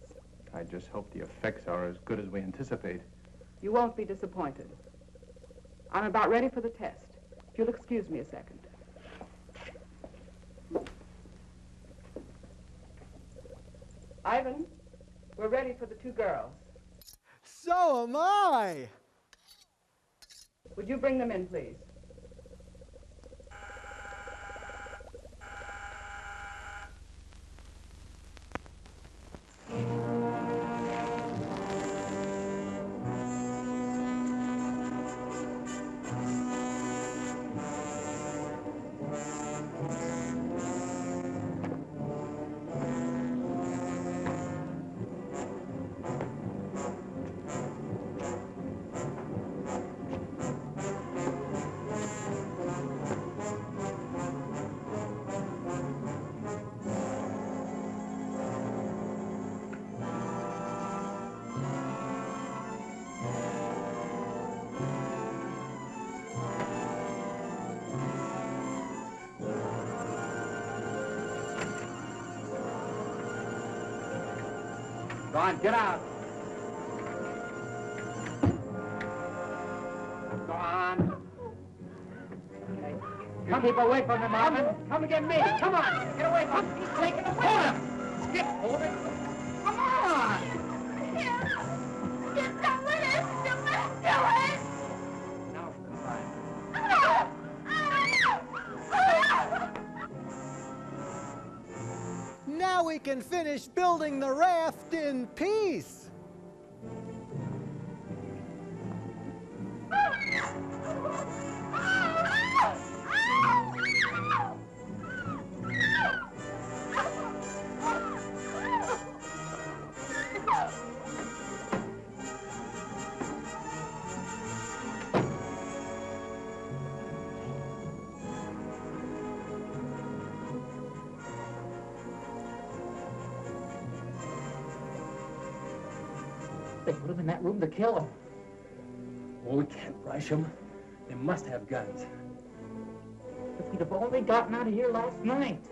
I just hope the effects are as good as we anticipate. You won't be disappointed. I'm about ready for the test. If you'll excuse me a second. Ivan, we're ready for the 2 girls. So am I. Would you bring them in, please? Go on, get out. Go on. Okay. You keep away from him, Marvin. Come and get me. Come on. Get away from him. He's taking the hold him. Skip, hold it. Come on. Get down with it. Do it. Now for the fire. Now we can finish building the raft in peace. They put him in that room to kill him. Oh, we can't rush them. They must have guns. If we'd have only gotten out of here last night.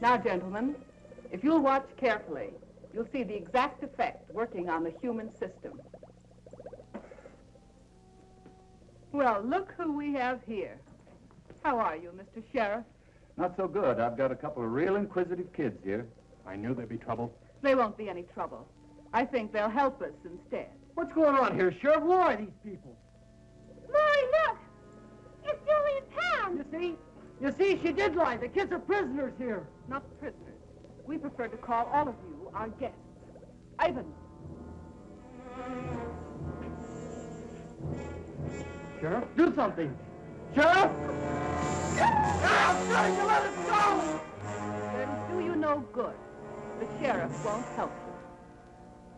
Now, gentlemen, if you'll watch carefully, you'll see the exact effect working on the human system. Well, look who we have here. How are you, Mr. Sheriff? Not so good. I've got a couple of real inquisitive kids here. I knew there'd be trouble. There won't be any trouble. I think they'll help us instead. What's going on here, Sheriff? Who are these people? Maury, look! It's Julie and Pam! You see, she did lie. The kids are prisoners here. Not prisoners. We prefer to call all of you our guests. Ivan. Sheriff, do something. Sheriff! I'm trying to let it go! It'll do you no good. The sheriff won't help you.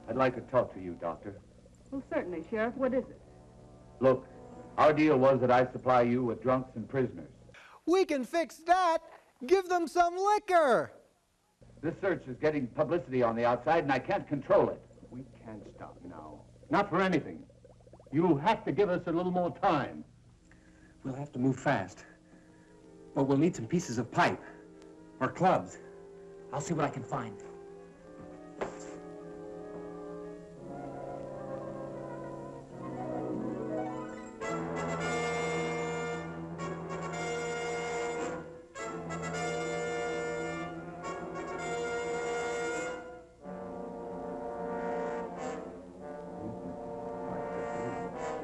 I'd like to talk to you, Doctor. Well, certainly, Sheriff. What is it? Look, our deal was that I supply you with drunks and prisoners. We can fix that. Give them some liquor. This search is getting publicity on the outside, and I can't control it. We can't stop now. Not for anything. You'll have to give us a little more time. We'll have to move fast. But we'll need some pieces of pipe. Or clubs. I'll see what I can find.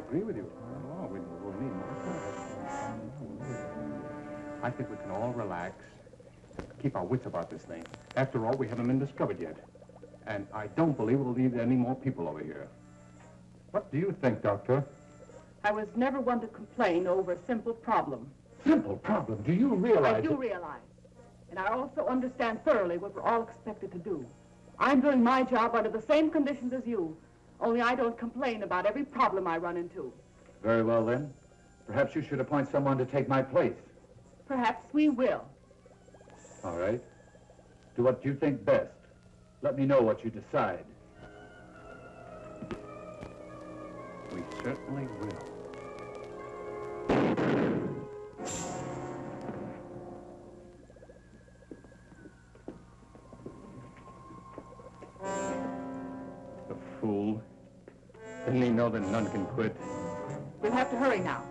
Agree with you. Oh, we'll need more. I think we can all relax. Keep our wits about this thing. After all, we haven't been discovered yet. And I don't believe we'll need any more people over here. What do you think, Doctor? I was never one to complain over a simple problem. Simple problem? Do you realize? I do realize. And I also understand thoroughly what we're all expected to do. I'm doing my job under the same conditions as you. Only I don't complain about every problem I run into. Very well, then. Perhaps you should appoint someone to take my place. Perhaps we will. All right. Do what you think best. Let me know what you decide. We certainly will. The fool. Didn't he know that none can quit? We'll have to hurry now.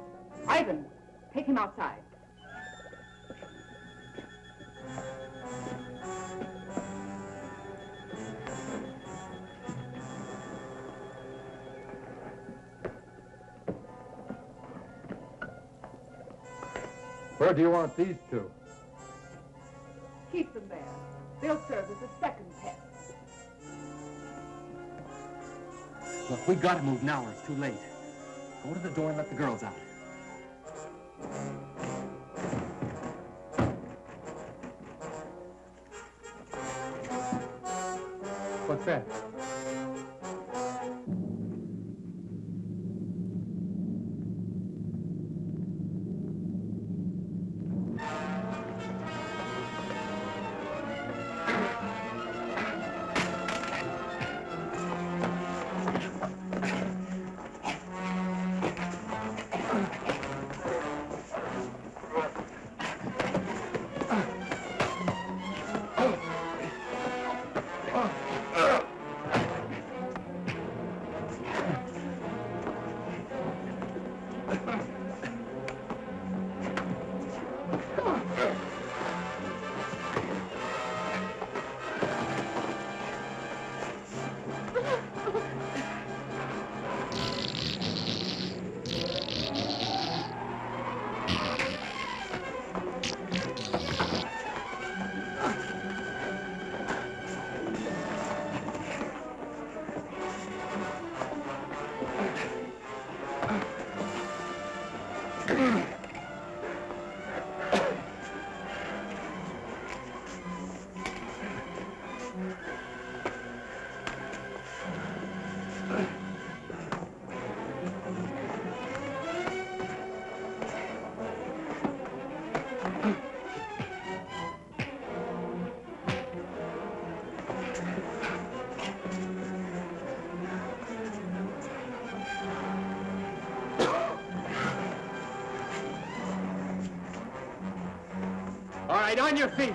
Ivan, take him outside. Where do you want these two? Keep them there. They'll serve as a second pet. Look, we gotta move now or it's too late. Go to the door and let the girls out. What's that? All right, on your feet.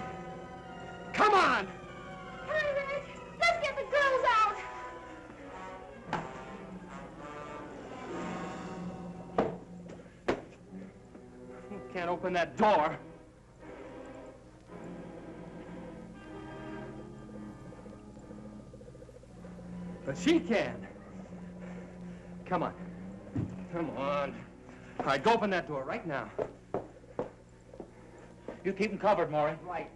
Come on! Hurry, Reg! Let's get the girls out! You can't open that door. But she can. Come on. Come on. All right, go open that door right now. You keep them covered, Maury. Right.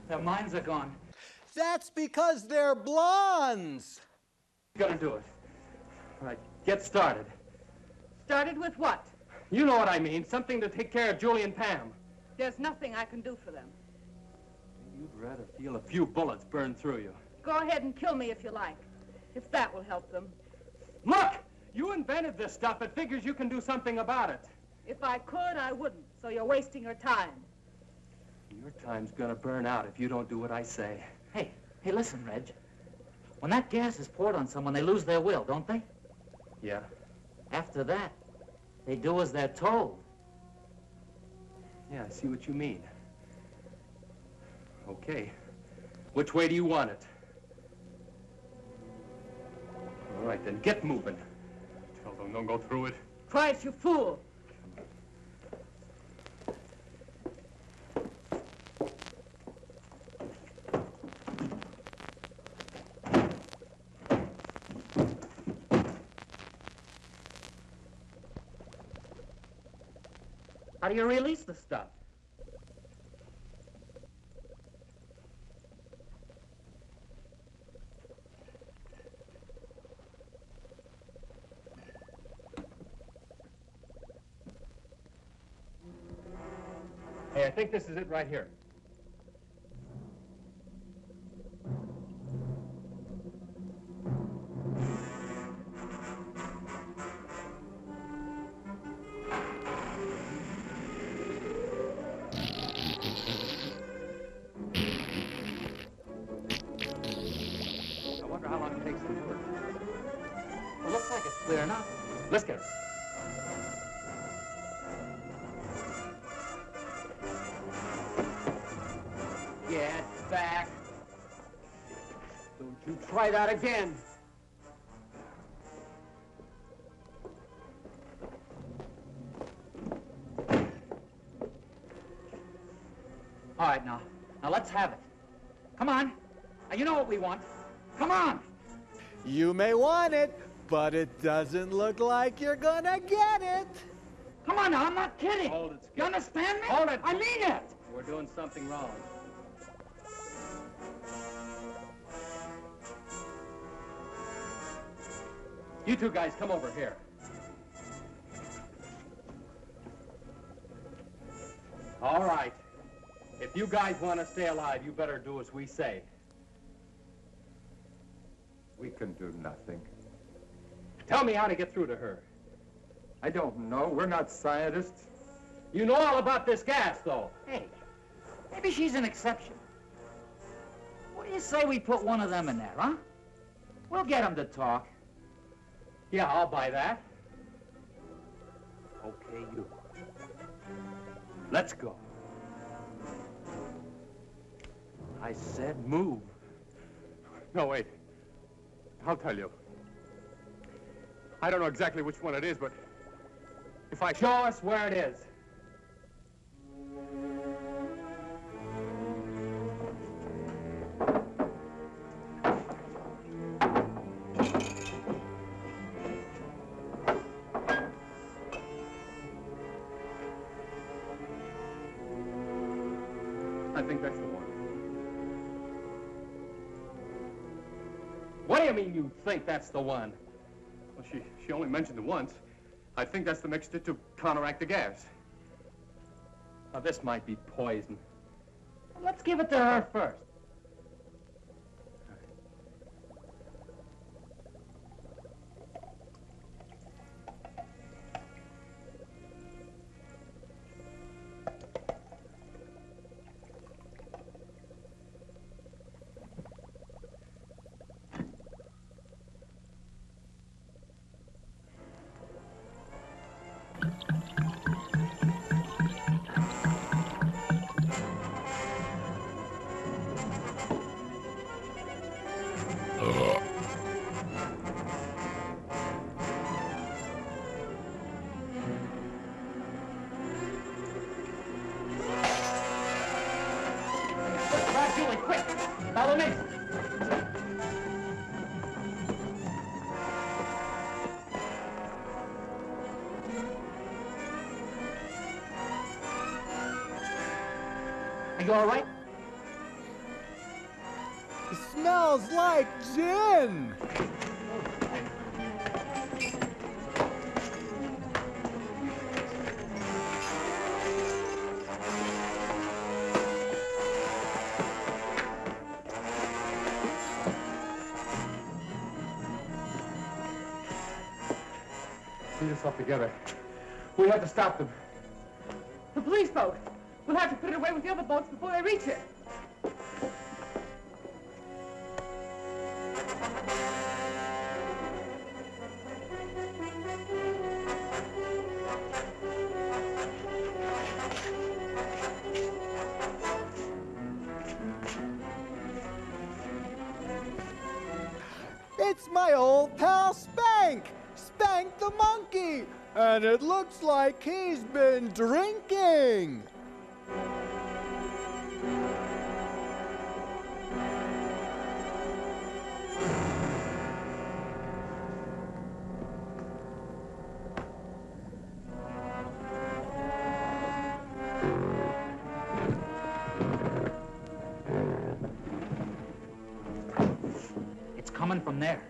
Their minds are gone. That's because they're blondes. Gonna do it. All right, get started. Started with what? You know what I mean. Something to take care of Julie and Pam. There's nothing I can do for them. You'd rather feel a few bullets burn through you. Go ahead and kill me if you like, if that will help them. Look! You invented this stuff. It figures you can do something about it. If I could, I wouldn't, so you're wasting your time. Your time's gonna burn out if you don't do what I say. Hey, listen, Reg. When that gas is poured on someone, they lose their will, don't they? Yeah. After that, they do as they're told. Yeah, I see what you mean. Okay. Which way do you want it? All right, then get moving. Tell them don't go through it. Try it, you fool. How do you release the stuff? Hey, I think this is it right here. I wonder how long it takes them to work. Well, looks like it's clear enough. Let's get her. Get back. Don't you try that again. All right, now let's have it. Come on. Now, you know what we want. Come on. You may want it, but it doesn't look like you're gonna get it. Come on now, I'm not kidding. Hold it, You understand me? Hold it. I mean it. We're doing something wrong. You two guys, come over here. All right. If you guys want to stay alive, you better do as we say. We can do nothing. Tell me how to get through to her. I don't know. We're not scientists. You know all about this gas, though. Hey, maybe she's an exception. What do you say we put one of them in there, huh? We'll get them to talk. Yeah, I'll buy that. Okay, you. Let's go. I said move. No, wait. I'll tell you. I don't know exactly which one it is, but if I show us where it is. I think that's the one. What do you mean you think that's the one? Well, she only mentioned it once. I think that's the mixture to counteract the gas. Now, this might be poison. Let's give it to her first. You all right? It smells like gin. Pull yourself together. We have to stop them. The police boat. We'll have to put it away with the other boats before they reach it. It's my old pal Spank! Spank the monkey! And it looks like he's been drinking! It's coming from there.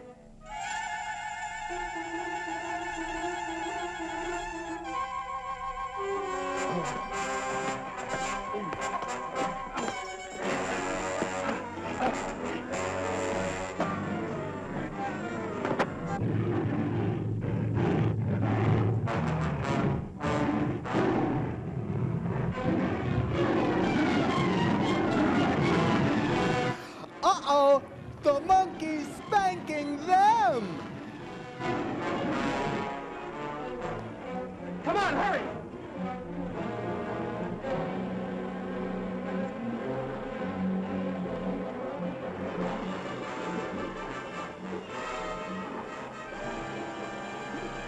Uh-oh! The monkey's spanking them! Come on, hurry!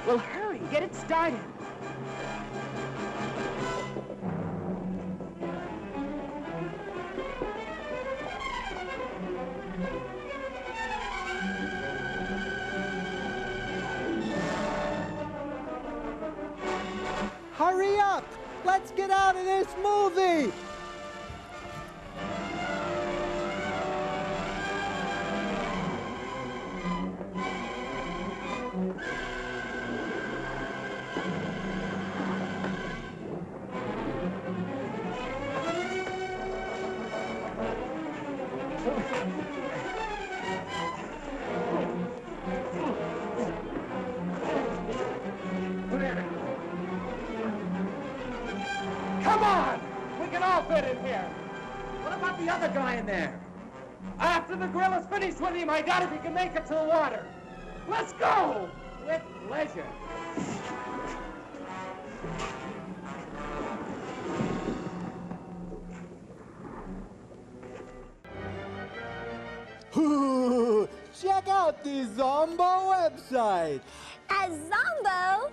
Well, hurry, get it started. Hurry up! Let's get out of this movie! Come on! We can all fit in here. What about the other guy in there? After the gorilla's finished with him, I doubt if he can make it to the water. Let's go! With pleasure. Check out the Zomboo website! At Zomboo.com.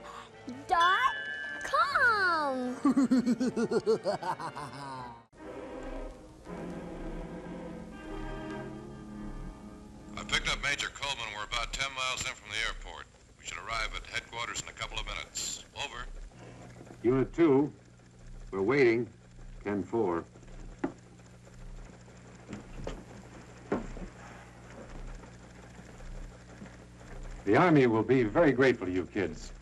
I picked up Major Coleman. We're about 10 miles in from the airport. We should arrive at headquarters in a couple of minutes. Over. Unit 2, we're waiting. 10-4. The Army will be very grateful to you kids.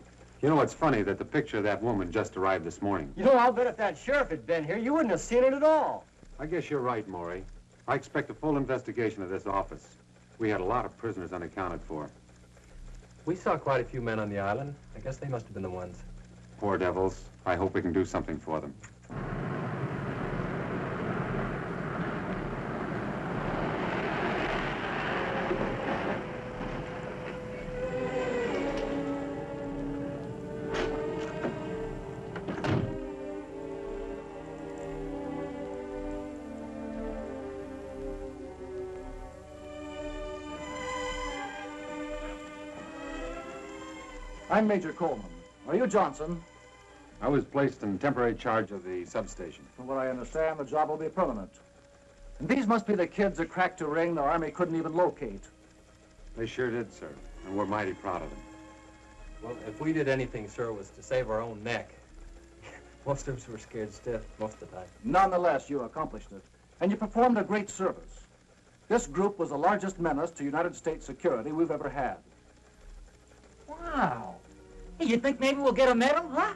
You know, it's funny that the picture of that woman just arrived this morning. You know, I'll bet if that sheriff had been here, you wouldn't have seen it at all. I guess you're right, Maury. I expect a full investigation of this office. We had a lot of prisoners unaccounted for. We saw quite a few men on the island. I guess they must have been the ones. Poor devils. I hope we can do something for them. I'm Major Coleman. Are you Johnson? I was placed in temporary charge of the substation. From what I understand, the job will be permanent. And these must be the kids that cracked a ring the Army couldn't even locate. They sure did, sir, and we're mighty proud of them. Well, if we did anything, sir, it was to save our own neck. Most of us were scared stiff most of the time. Nonetheless, you accomplished it, and you performed a great service. This group was the largest menace to United States security we've ever had. Wow. Hey, you think maybe we'll get a medal, huh?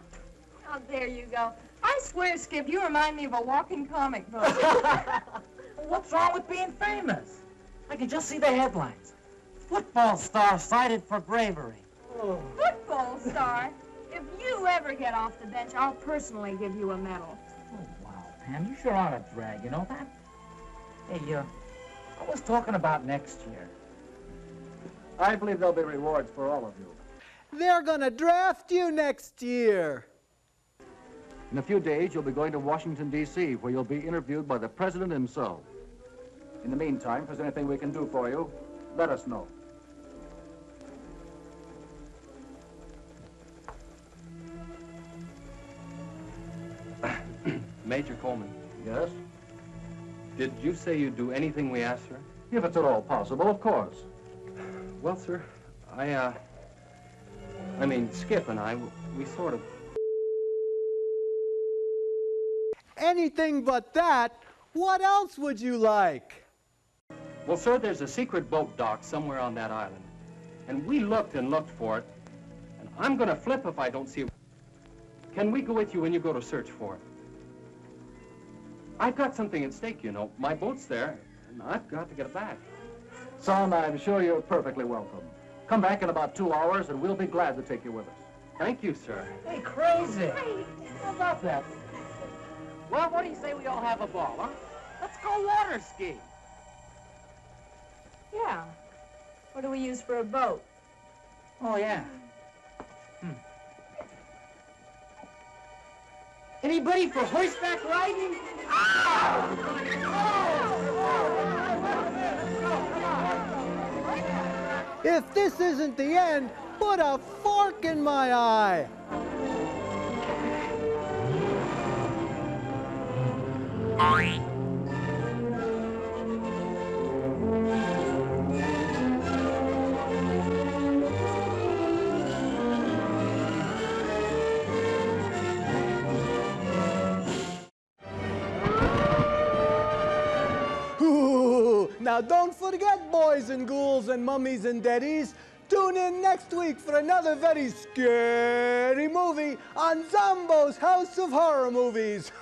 Oh, there you go. I swear, Skip, you remind me of a walking comic book. What's wrong with being famous? I can just see the headlines. Football star cited for bravery. Oh. Football star? If you ever get off the bench, I'll personally give you a medal. Oh, wow, Pam, you sure are a drag, you know that? Hey, I was talking about next year. I believe there'll be rewards for all of you. They're gonna draft you next year. In a few days, you'll be going to Washington, D.C., where you'll be interviewed by the President himself. In the meantime, if there's anything we can do for you, let us know. Major Coleman. Yes? Did you say you'd do anything we asked, sir? If it's at all possible, of course. Well, sir, I mean, Skip and I, we sort of... Anything but that. What else would you like? Well, sir, there's a secret boat dock somewhere on that island. And we looked and looked for it. And I'm gonna flip if I don't see it. Can we go with you when you go to search for it? I've got something at stake, you know. My boat's there, and I've got to get it back. Son, I'm sure you're perfectly welcome. Come back in about 2 hours, and we'll be glad to take you with us. Thank you, sir. Hey, crazy. How about that? Well, what do you say we all have a ball, huh? Let's go water skiing. Yeah. What do we use for a boat? Oh, yeah. Anybody for horseback riding? If this isn't the end, put a fork in my eye. Now don't forget, boys and ghouls and mummies and daddies, tune in next week for another very scary movie on Zomboo's House of Horror Movies.